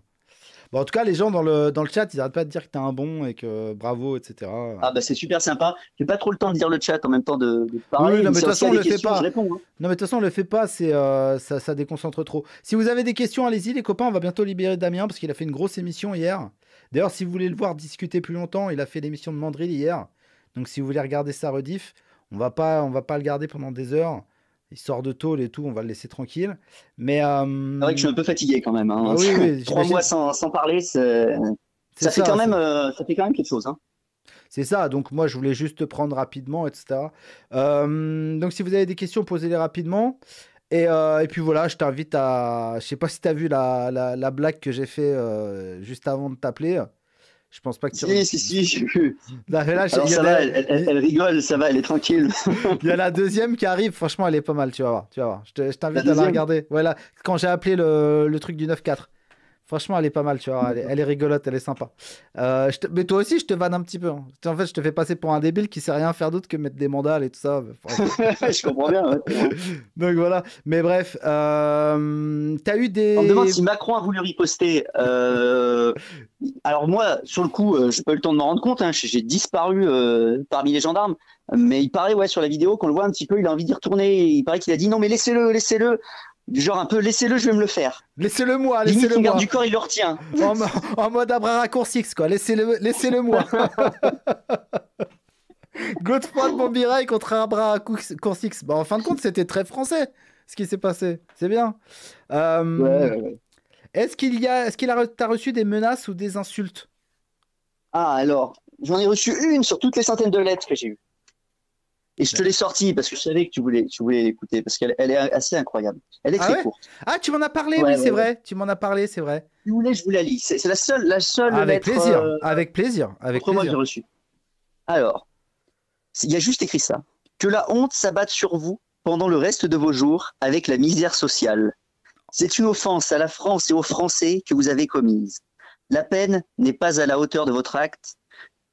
Bon, en tout cas, les gens dans le chat, ils arrêtent pas de dire que t'es un bon et que bravo, etc. ah, bah, c'est super sympa. J'ai pas trop le temps de lire le chat en même temps de Oui, oui, parler. non, Mais mais de toute s'il façon, y a on des le fait questions, je pas. réponds. Hein. Non, mais de toute façon, on le fait pas, ça déconcentre trop. Si vous avez des questions, allez-y, les copains, on va bientôt libérer Damien parce qu'il a fait une grosse émission hier. D'ailleurs, si vous voulez le voir discuter plus longtemps, il a fait l'émission de Mandrill hier. Donc, si vous voulez regarder sa rediff, on va pas le garder pendant des heures. Il sort de tôle et tout, on va le laisser tranquille. Mais C'est vrai que je suis un peu fatigué quand même. bah Hein. oui, oui, 3 mois j'imagine. sans parler, C'est ça fait quand ça, même, ça fait quand même quelque chose. Hein. c'est ça. Donc, moi, je voulais juste te prendre rapidement, etc. Donc, si vous avez des questions, posez-les rapidement. Et puis voilà, je t'invite à. Je sais pas si tu as vu la blague que j'ai fait juste avant de t'appeler. Je pense pas que tu. Si, j'ai vu. Là, Alors ça va, elle rigole, ça va, elle est tranquille. il y a la deuxième qui arrive. Franchement, elle est pas mal. Tu vas voir. Tu vas voir. Je La t'invite à la deuxième? regarder. Voilà, quand j'ai appelé le truc du 9-4. Franchement, elle est pas mal, tu vois. Elle est rigolote, elle est sympa. Mais toi aussi, je te vanne un petit peu. Hein. En fait, je te fais passer pour un débile qui sait rien faire d'autre que mettre des mandales et tout ça. Je comprends bien. Ouais. Donc voilà. Mais bref, t'as eu On me demande des. si Macron a voulu riposter. Alors moi, sur le coup, j'ai pas eu le temps de m'en rendre compte. Hein. J'ai disparu parmi les gendarmes. Mais il paraît, ouais, sur la vidéo, qu'on le voit un petit peu, il a envie d'y retourner. Il paraît qu'il a dit non, mais laissez-le, laissez-le. Du genre un peu, laissez-le, je vais me le faire. Laissez-le moi, Limite, laissez-le son garde moi. du corps, il le retient. En mode Abra raccourcix, quoi. Laissez-le moi. Godefroy de Montmirail contre Abra raccourcix. Bah, en fin de compte, c'était très français ce qui s'est passé. C'est bien. Ouais. T'as reçu des menaces ou des insultes? Ah, alors, j'en ai reçu une sur toutes les centaines de lettres que j'ai eues. Et je te l'ai sortie parce que je savais que tu voulais l'écouter parce qu'elle est assez incroyable. Elle est Ah très ouais? courte. Ah, tu m'en as parlé, Ouais, oui, c'est ouais. vrai. Tu m'en as parlé, c'est vrai. Si vous voulez, je vous la lis. C'est la seule Avec lettre plaisir, avec plaisir, avec contre moi que j'ai plaisir. reçue. Alors, il y a juste écrit ça. Que la honte s'abatte sur vous pendant le reste de vos jours avec la misère sociale. C'est une offense à la France et aux Français que vous avez commise. La peine n'est pas à la hauteur de votre acte,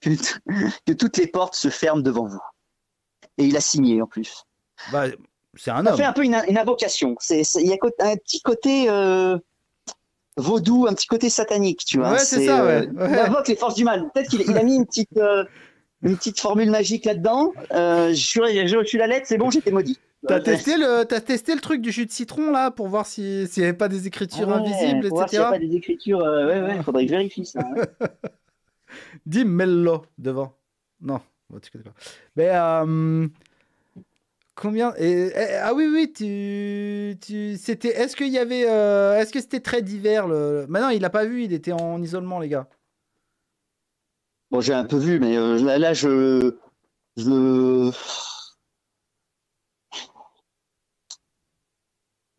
que toutes les portes se ferment devant vous. Et il a signé en plus. Bah, c'est un Ça fait homme. un peu une invocation. Il y a un petit côté vaudou, un petit côté satanique, tu vois. Ouais, c'est ça, ouais. Il Ouais. invoque les forces du mal. Peut-être qu'il a mis une petite formule magique là-dedans. J'ai reçu la lettre, c'est bon, j'étais maudit. T'as testé le truc du jus de citron là pour voir s'il n'y avait pas des écritures invisibles, Pour voir s'il n'y a etc. pas des écritures. Ouais, faudrait que je vérifie ça. Ouais. Dis Mello devant. Non, bon, tu connais pas. Mais combien ah oui, oui, c'était. Est-ce qu'il y avait. Est-ce que c'était très divers Mais non, il l'a pas vu, il était en isolement, les gars. Bon, j'ai un peu vu, mais là,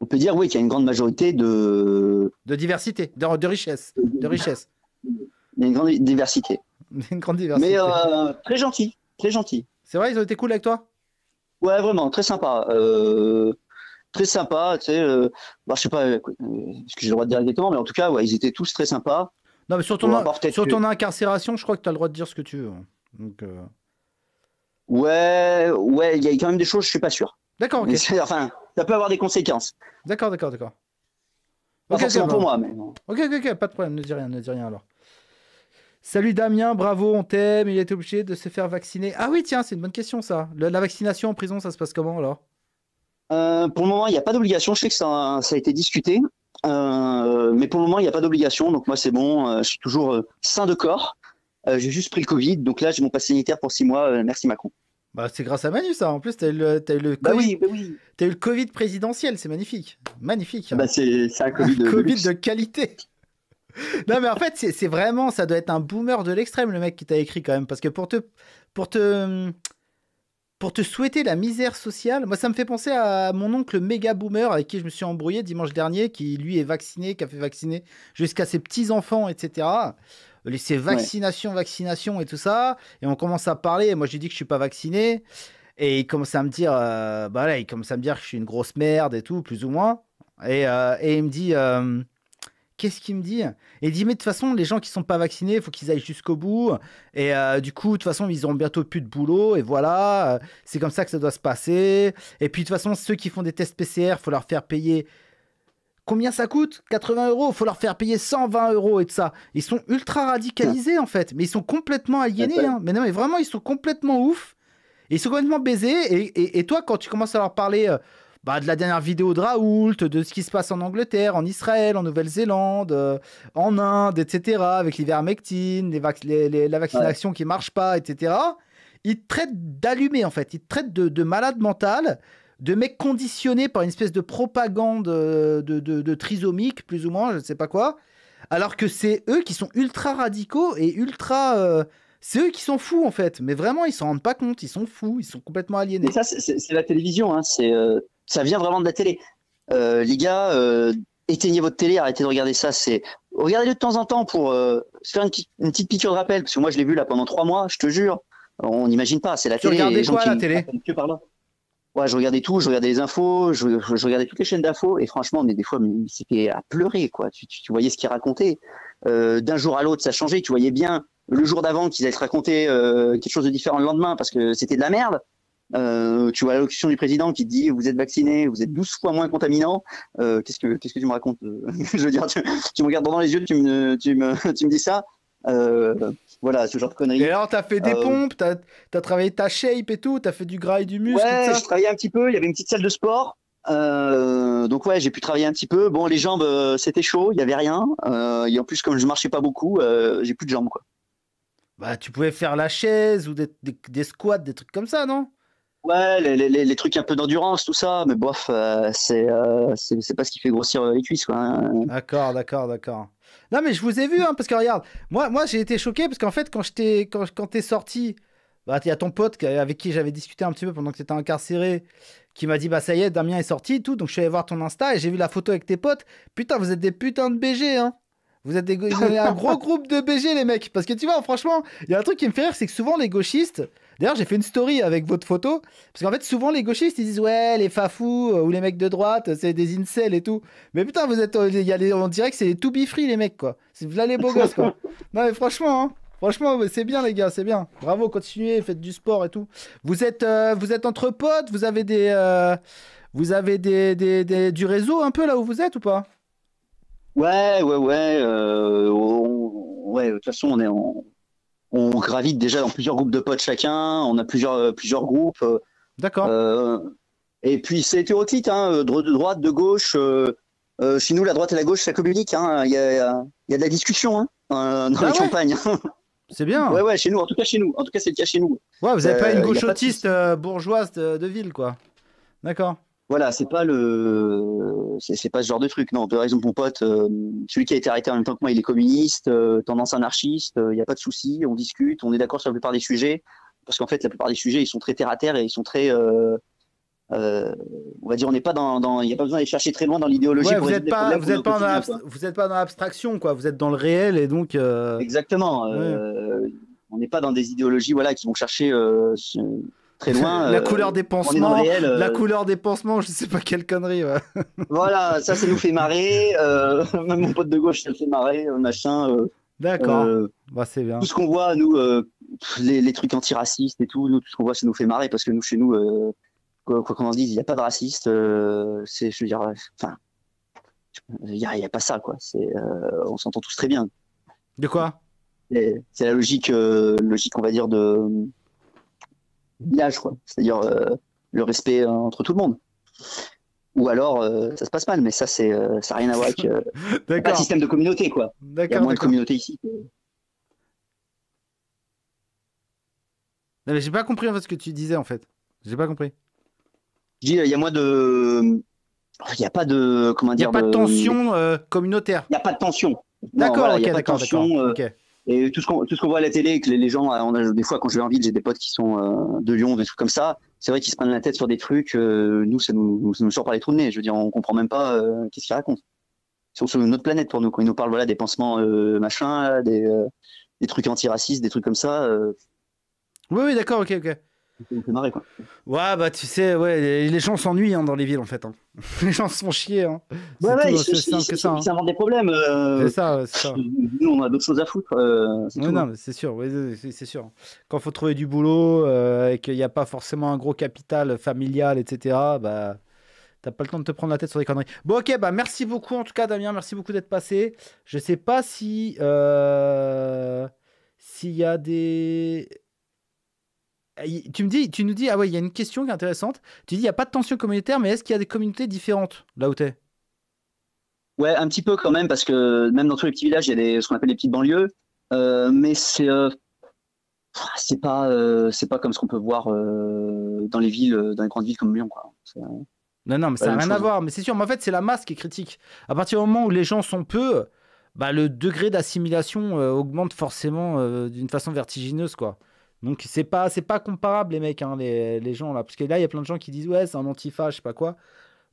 on peut dire oui qu'il y a une grande majorité De diversité, de richesse. De richesse. il y a une grande diversité. Une grande diversité. Mais très gentil, très gentil. C'est vrai, ils ont été cool avec toi? Ouais, vraiment, très sympa. Très sympa, tu sais. Bah, je sais pas ce que j'ai le droit de dire exactement, mais en tout cas, ouais, ils étaient tous très sympas. Non, mais sur Bon, à part peut-être ton incarcération, je crois que tu as le droit de dire ce que tu veux. Donc, ouais, il y a quand même des choses, je suis pas sûr. D'accord, ok. Mais enfin, ça peut avoir des conséquences. D'accord. Pas Ok, forcément ok, pour bon. moi, mais bon. Ok, pas de problème, ne dis rien alors. Salut Damien, bravo, on t'aime, il a été obligé de se faire vacciner. Ah oui, tiens, c'est une bonne question ça. La vaccination en prison, ça se passe comment alors? Pour le moment, il n'y a pas d'obligation. Je sais que ça a été discuté, mais pour le moment, il n'y a pas d'obligation. Donc moi, c'est bon. Je suis toujours sain de corps. J'ai juste pris le Covid. Donc là, j'ai mon pass sanitaire pour 6 mois. Merci Macron. Bah, c'est grâce à Manu, ça. En plus, t'as eu le Bah Covid, oui, bah oui. t'as eu le Covid présidentiel. C'est magnifique. Magnifique. Bah c'est un Covid de Covid luxe. de qualité. Non, mais en fait, c'est vraiment, ça doit être un boomer de l'extrême, le mec qui t'a écrit quand même. Parce que pour te, pour te souhaiter la misère sociale, moi, ça me fait penser à mon oncle méga boomer avec qui je me suis embrouillé dimanche dernier, qui lui est vacciné, qui a fait vacciner jusqu'à ses petits-enfants, etc. C'est Ouais. vaccination, vaccination et tout ça. Et on commence à parler. Et moi, j'ai dit que je suis pas vacciné. Et il commence à me dire, bah là, il commence à me dire que je suis une grosse merde et tout, plus ou moins. Et il me dit, qu'est-ce qu'il me dit? Et il dit, mais de toute façon, les gens qui sont pas vaccinés, il faut qu'ils aillent jusqu'au bout. Et du coup, de toute façon, ils auront bientôt plus de boulot. Et voilà, c'est comme ça que ça doit se passer. Et puis, de toute façon, ceux qui font des tests PCR, faut leur faire payer. Combien ça coûte? 80 euros. Faut leur faire payer 120 euros et de ça. Ils sont ultra radicalisés, en fait. Mais ils sont complètement aliénés. Ouais. Hein. Mais non, mais vraiment, ils sont complètement ouf. Et ils sont complètement baisés. Et toi, quand tu commences à leur parler bah, de la dernière vidéo de Raoult, de ce qui se passe en Angleterre, en Israël, en Nouvelle-Zélande, en Inde, etc., avec l'ivermectine, la Ouais. vaccination qui marche pas, etc., ils te traitent d'allumé, en fait. Ils te traitent de malade mental, de mec conditionné par une espèce de propagande de trisomique, plus ou moins, je ne sais pas quoi. Alors que c'est eux qui sont ultra radicaux et ultra. C'est eux qui sont fous en fait. Mais vraiment, ils s'en rendent pas compte. Ils sont fous. Ils sont complètement Mais aliénés. ça, c'est la télévision, hein. Ça vient vraiment de la télé. Les gars, éteignez votre télé, arrêtez de regarder ça. Regardez-le de temps en temps pour se faire une petite piqûre de rappel. Parce que moi, je l'ai vu là pendant 3 mois, je te jure. On n'imagine pas, c'est la Tu télé et regardais les gens quoi à la qui télé? rappellent que par là. Ouais, je regardais tout, je regardais les infos, je regardais toutes les chaînes d'infos, et franchement, mais des fois, mais c'était à pleurer, quoi. Tu voyais ce qu'ils racontaient. D'un jour à l'autre, ça changeait. Tu voyais bien le jour d'avant qu'ils allaient te raconter quelque chose de différent le lendemain parce que c'était de la merde. Tu vois l'allocution du président qui te dit vous êtes vacciné, vous êtes 12 fois moins contaminant. Qu'est-ce que tu me racontes? Je veux dire, tu me regardes droit dans les yeux, tu me dis ça. Voilà, ce genre de Et conneries. alors, t'as fait des Euh, pompes, t'as travaillé ta shape et tout, t'as fait du gras et du muscle et tout Ouais, je ça. travaillais un petit peu. Il y avait une petite salle de sport. Donc ouais, j'ai pu travailler un petit peu. Bon, les jambes, c'était chaud, il y avait rien. Et en plus, comme je marchais pas beaucoup, j'ai plus de jambes quoi. Bah, tu pouvais faire la chaise ou des squats, des trucs comme ça, non? Ouais, les trucs un peu d'endurance, tout ça, mais bof, c'est pas ce qui fait grossir les cuisses quoi, hein. D'accord, d'accord, d'accord. Non, mais je vous ai vu, hein, parce que regarde, moi j'ai été choqué parce qu'en fait, quand t'es sorti, bah, il y a ton pote avec qui j'avais discuté un petit peu pendant que t'étais incarcéré, qui m'a dit, bah ça y est, Damien est sorti et tout. Donc je suis allé voir ton Insta et j'ai vu la photo avec tes potes. Putain, vous êtes des putains de BG, hein. Vous êtes un gros groupe de BG, les mecs. Parce que tu vois, franchement, il y a un truc qui me fait rire, c'est que souvent les gauchistes. D'ailleurs, j'ai fait une story avec votre photo. Parce qu'en fait, souvent les gauchistes, ils disent, ouais, les fafous ou les mecs de droite, c'est des incels et tout. Mais putain, vous êtes, on dirait que c'est les to be free, les mecs, quoi. C'est là les beaux gosses, quoi. Non, mais franchement, hein. Franchement, ouais, c'est bien, les gars, c'est bien. Bravo, continuez, faites du sport et tout. Vous êtes entre potes, vous avez du réseau un peu là où vous êtes ou pas? Ouais, ouais, ouais. Ouais, de toute façon, on gravite déjà dans plusieurs groupes de potes chacun. On a plusieurs groupes. D'accord. Euh, et puis c'est hétéroclite, hein, de droite, de gauche. Chez nous, la droite et la gauche, ça communique. Hein, il y a de la discussion hein, dans les Ah ouais, campagnes. c'est Ouais, bien. ouais, chez nous, en tout cas chez nous. En tout cas, c'est le cas chez nous. Ouais, vous n'avez pas une Il n'y a pas de gauchotiste souci. bourgeoise de ville, quoi. D'accord. Voilà, c'est pas ce genre de truc. Non, par exemple, mon pote, celui qui a été arrêté en même temps que moi, il est communiste, tendance anarchiste. Il n'y a pas de souci. On discute, on est d'accord sur la plupart des sujets, parce qu'en fait, la plupart des sujets, ils sont très terre à terre et ils sont très, euh, on va dire, on n'est pas il n'y a pas besoin d'aller chercher très loin dans l'idéologie Ouais, pour résoudre des problèmes qu'on a au quotidien, quoi. vous êtes pas dans l'abstraction, quoi. Vous êtes dans le réel et donc. Exactement. Ouais. On n'est pas dans des idéologies, voilà, qui vont chercher très loin. La couleur des On est dans le pansements, réel. la couleur des pansements, je sais pas quelle connerie. Ouais. Voilà, ça nous fait marrer. Même mon pote de gauche, ça le fait marrer, machin. D'accord. Euh, Bah, c'est tout bien. ce qu'on voit, nous, les trucs antiracistes et tout, nous, tout ce qu'on voit, ça nous fait marrer parce que nous, chez nous, quoi qu'on en dise, il n'y a pas de raciste. Je veux dire, enfin, il y a pas ça, quoi. On s'entend tous très bien. De quoi? C'est la logique, on va dire, de village, quoi. C'est-à-dire le respect entre tout le monde. Ou alors, ça se passe mal, mais ça n'a rien à voir avec. C'est pas le D'accord. système de communauté, quoi. Il y a D'accord, moins de d'accord. communauté ici. Non, mais j'ai pas compris en fait ce que tu disais en fait. J'ai pas compris. Je dis, il y a moins de. Il n'y a pas de. Comment Il n'y a dire pas de de. tension communautaire. Il n'y a pas de tension. Non, D'accord, voilà, il ok, n'y a pas de d'accord, d'accord. tension. Ok. Et tout ce qu'on voit à la télé, que les gens, des fois, quand je vais en ville, j'ai des potes qui sont de Lyon, des trucs comme ça. C'est vrai qu'ils se prennent la tête sur des trucs. Nous, ça nous sort par les trous de nez. Je veux dire, on comprend même pas qu'est-ce qu'ils racontent. Ils sont sur une autre planète pour nous. Quand ils nous parlent voilà, des pansements machin, là, des trucs antiracistes, des trucs comme ça, Oui, oui, d'accord, ok, ok. ça nous fait marrer, quoi. Ouais, bah tu sais, ouais, les gens s'ennuient hein, dans les villes en fait. Hein. Les gens se font chier. Hein. Ouais, C'est tout, ouais, c'est aussi simple que ça. Hein. ils s'inventent des problèmes. C'est ça, ouais, c'est ça. Nous, on a d'autres choses à foutre. C'est Ouais, tout. non, Hein. mais c'est sûr, ouais, c'est sûr. Quand faut trouver du boulot et qu'il n'y a pas forcément un gros capital familial, etc., bah t'as pas le temps de te prendre la tête sur des conneries. Bon, ok, bah merci beaucoup en tout cas, Damien, merci beaucoup d'être passé. Je sais pas si s'il y a des. Tu nous dis, ah ouais, il y a une question qui est intéressante. Tu dis, il n'y a pas de tension communautaire, mais est-ce qu'il y a des communautés différentes là où t'es? Ouais, un petit peu quand même, parce que même dans tous les petits villages, il y a ce qu'on appelle les petites banlieues. Mais c'est pas comme ce qu'on peut voir dans les villes, dans les grandes villes comme Lyon, quoi. C'est Non, non, mais pas ça la n'a même rien à chose. Hein. voir. Mais c'est sûr, mais en fait, c'est la masse qui est critique. À partir du moment où les gens sont peu, bah, le degré d'assimilation augmente forcément d'une façon vertigineuse, quoi. Donc, c'est pas comparable, les mecs, hein, les gens, là. Parce que là, il y a plein de gens qui disent, ouais, c'est un antifa, je sais pas quoi.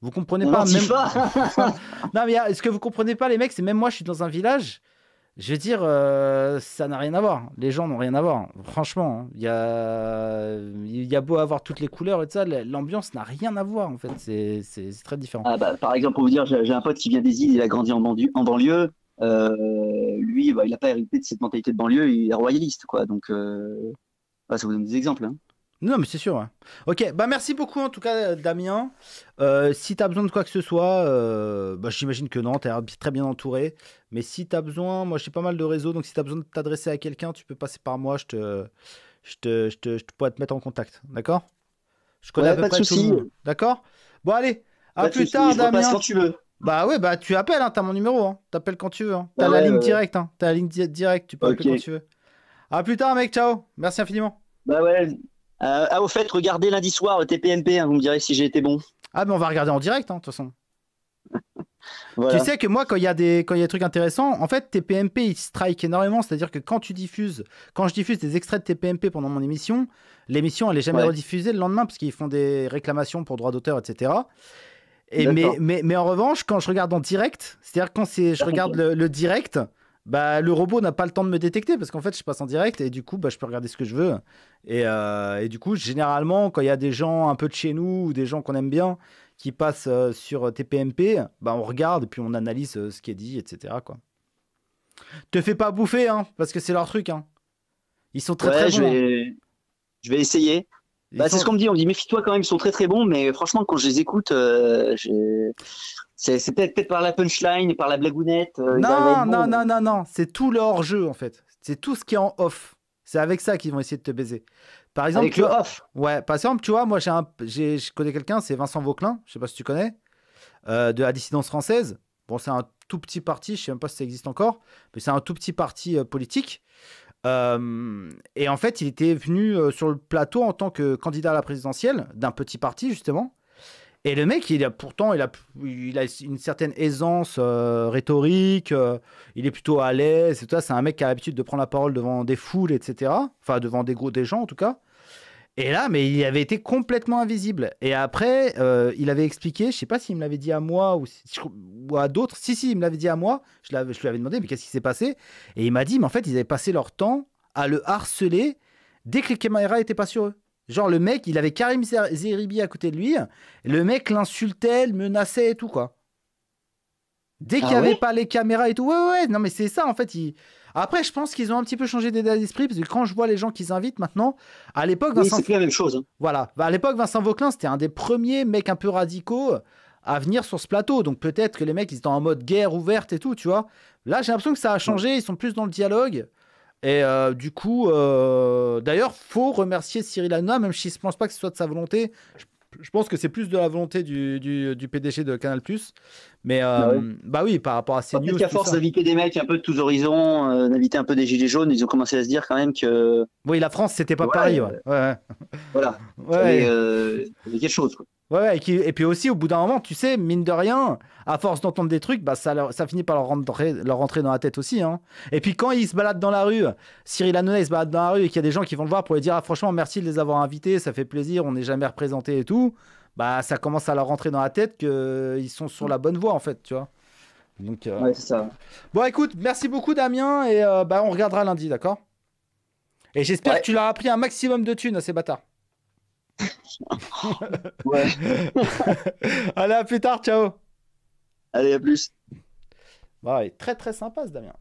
Vous comprenez Un pas, même. antifa. Non, mais est-ce que vous comprenez pas, les mecs? C'est même moi, je suis dans un village. Je veux dire, ça n'a rien à voir. Les gens n'ont rien à voir. Franchement, hein. Il y a beau avoir toutes les couleurs et tout ça, l'ambiance n'a rien à voir, en fait. C'est très différent. Ah bah, par exemple, pour vous dire, j'ai un pote qui vient des îles, il a grandi en banlieue. Lui, bah, il n'a pas hérité de cette mentalité de banlieue, il est royaliste, quoi. Donc, bah, ça vous donne des exemples. Hein. Non, mais c'est sûr. Ouais. Ok, bah merci beaucoup en tout cas, Damien. Si tu as besoin de quoi que ce soit, bah, j'imagine que non, tu es très bien entouré. Mais si tu as besoin, moi j'ai pas mal de réseaux, donc si tu as besoin de t'adresser à quelqu'un, tu peux passer par moi, je pourrais te mettre en contact. D'accord? Je connais à Ouais, peu pas de près tout le souci. monde. D'accord? Bon, allez, à Pas de plus souci, tard, je repasse quand Damien. tu veux. Bah ouais, bah tu appelles, hein, t'as mon numéro. Hein. T'appelles quand tu veux. Hein. T'as Bah la ouais, ligne directe. Hein. T'as la ligne directe, tu peux appeler quand ok. tu veux. À plus tard, mec, ciao. Merci infiniment. Bah ouais. Au fait, regardez lundi soir le TPMP, hein, vous me direz si j'ai été bon. Ah, mais on va regarder en direct, hein, de toute façon. Tu Voilà. sais que moi, quand il y a des trucs intéressants, en fait, TPMP, ils strike énormément. C'est-à-dire que quand je diffuse des extraits de TPMP pendant mon émission, l'émission, elle est jamais Ouais, rediffusée le lendemain parce qu'ils font des réclamations pour droits d'auteur, etc. Mais, d'accord. mais, mais en revanche, quand je regarde en direct, c'est-à-dire quand je Ça regarde fonctionne. le direct, bah, le robot n'a pas le temps de me détecter parce qu'en fait, je passe en direct et du coup, bah, je peux regarder ce que je veux. Et du coup, généralement, quand il y a des gens un peu de chez nous ou des gens qu'on aime bien qui passent sur TPMP, bah, on regarde et puis on analyse ce qui est dit, etc. quoi. Te fais pas bouffer, hein, parce que c'est leur truc. Hein. Ils sont très très Ouais, je bons. Hein. vais, je vais essayer. Ils Bah, c'est ce sont... qu'on me dit. On me dit méfie-toi quand même, ils sont très très bons, mais franchement, quand je les écoute, c'est peut-être par la punchline, par la blagounette, ils arrivent à être Non, non, bons. non, non, non. C'est tout leur jeu, en fait. C'est tout ce qui est en off. C'est avec ça qu'ils vont essayer de te baiser. Par exemple, Avec tu le vois, off. ouais, par exemple, tu vois, moi, je connais quelqu'un, c'est Vincent Vauquelin, je sais pas si tu connais, de la dissidence française. Bon, c'est un tout petit parti, je sais même pas si ça existe encore, mais c'est un tout petit parti politique. Et en fait, il était venu sur le plateau en tant que candidat à la présidentielle d'un petit parti, justement. Et le mec, il a une certaine aisance rhétorique, il est plutôt à l'aise, et tout ça. C'est un mec qui a l'habitude de prendre la parole devant des foules, etc. Enfin, devant des gens, en tout cas. Et là, mais il avait été complètement invisible. Et après, il avait expliqué, je sais pas s'il me l'avait dit à moi ou à d'autres. Si, il me l'avait dit à moi. Je lui avais demandé, mais qu'est-ce qui s'est passé? Et il m'a dit, mais en fait, ils avaient passé leur temps à le harceler dès que les caméras étaient pas sur eux. Genre, le mec, il avait Karim Zeribi à côté de lui. Le mec l'insultait, le menaçait et tout, quoi. Dès qu'il Ah n'y avait ouais? pas les caméras et tout. Ouais, ouais, non, mais c'est ça, en fait. Après, je pense qu'ils ont un petit peu changé d'état d'esprit, parce que quand je vois les gens qu'ils invitent maintenant, à l'époque, Oui, Vincent c'est plus la même chose. Hein. voilà. Bah, à l'époque, Vincent Vauquelin, c'était un des premiers mecs un peu radicaux à venir sur ce plateau. Donc peut-être que les mecs, ils étaient en mode guerre ouverte et tout, tu vois. Là, j'ai l'impression que ça a Ouais. changé. Ils sont plus dans le dialogue. Et du coup, d'ailleurs, faut remercier Cyril Hanouna, même si je pense pas que ce soit de sa volonté. Je pense que c'est plus de la volonté du PDG de Canal+. Mais ouais. bah oui, par rapport à ces news. Peut-être qu'à tout force ça. d'inviter des mecs un peu de tous horizons, d'inviter un peu des gilets jaunes, ils ont commencé à se dire quand même que Oui, la France, c'était pas Paris. ouais, Ouais, ouais, voilà, ouais. il y avait quelque chose, quoi. Ouais, ouais, et puis aussi, au bout d'un moment, tu sais, mine de rien, à force d'entendre des trucs, bah, ça finit par leur rentrer dans la tête aussi. Hein. Et puis quand ils se baladent dans la rue, Cyril Hanouna, il se balade dans la rue et qu'il y a des gens qui vont le voir pour lui dire ah, franchement, merci de les avoir invités, ça fait plaisir, on n'est jamais représenté et tout, bah ça commence à leur rentrer dans la tête qu'ils sont sur la bonne voie, en fait, tu vois. Donc, Ouais, c'est ça. bon, écoute, merci beaucoup, Damien, et bah, on regardera lundi, d'accord? Et j'espère que Ouais, tu leur as pris un maximum de thunes à ces bâtards. ouais. Allez, à plus tard, ciao! Allez, à plus. Ouais, très très sympa ce Damien.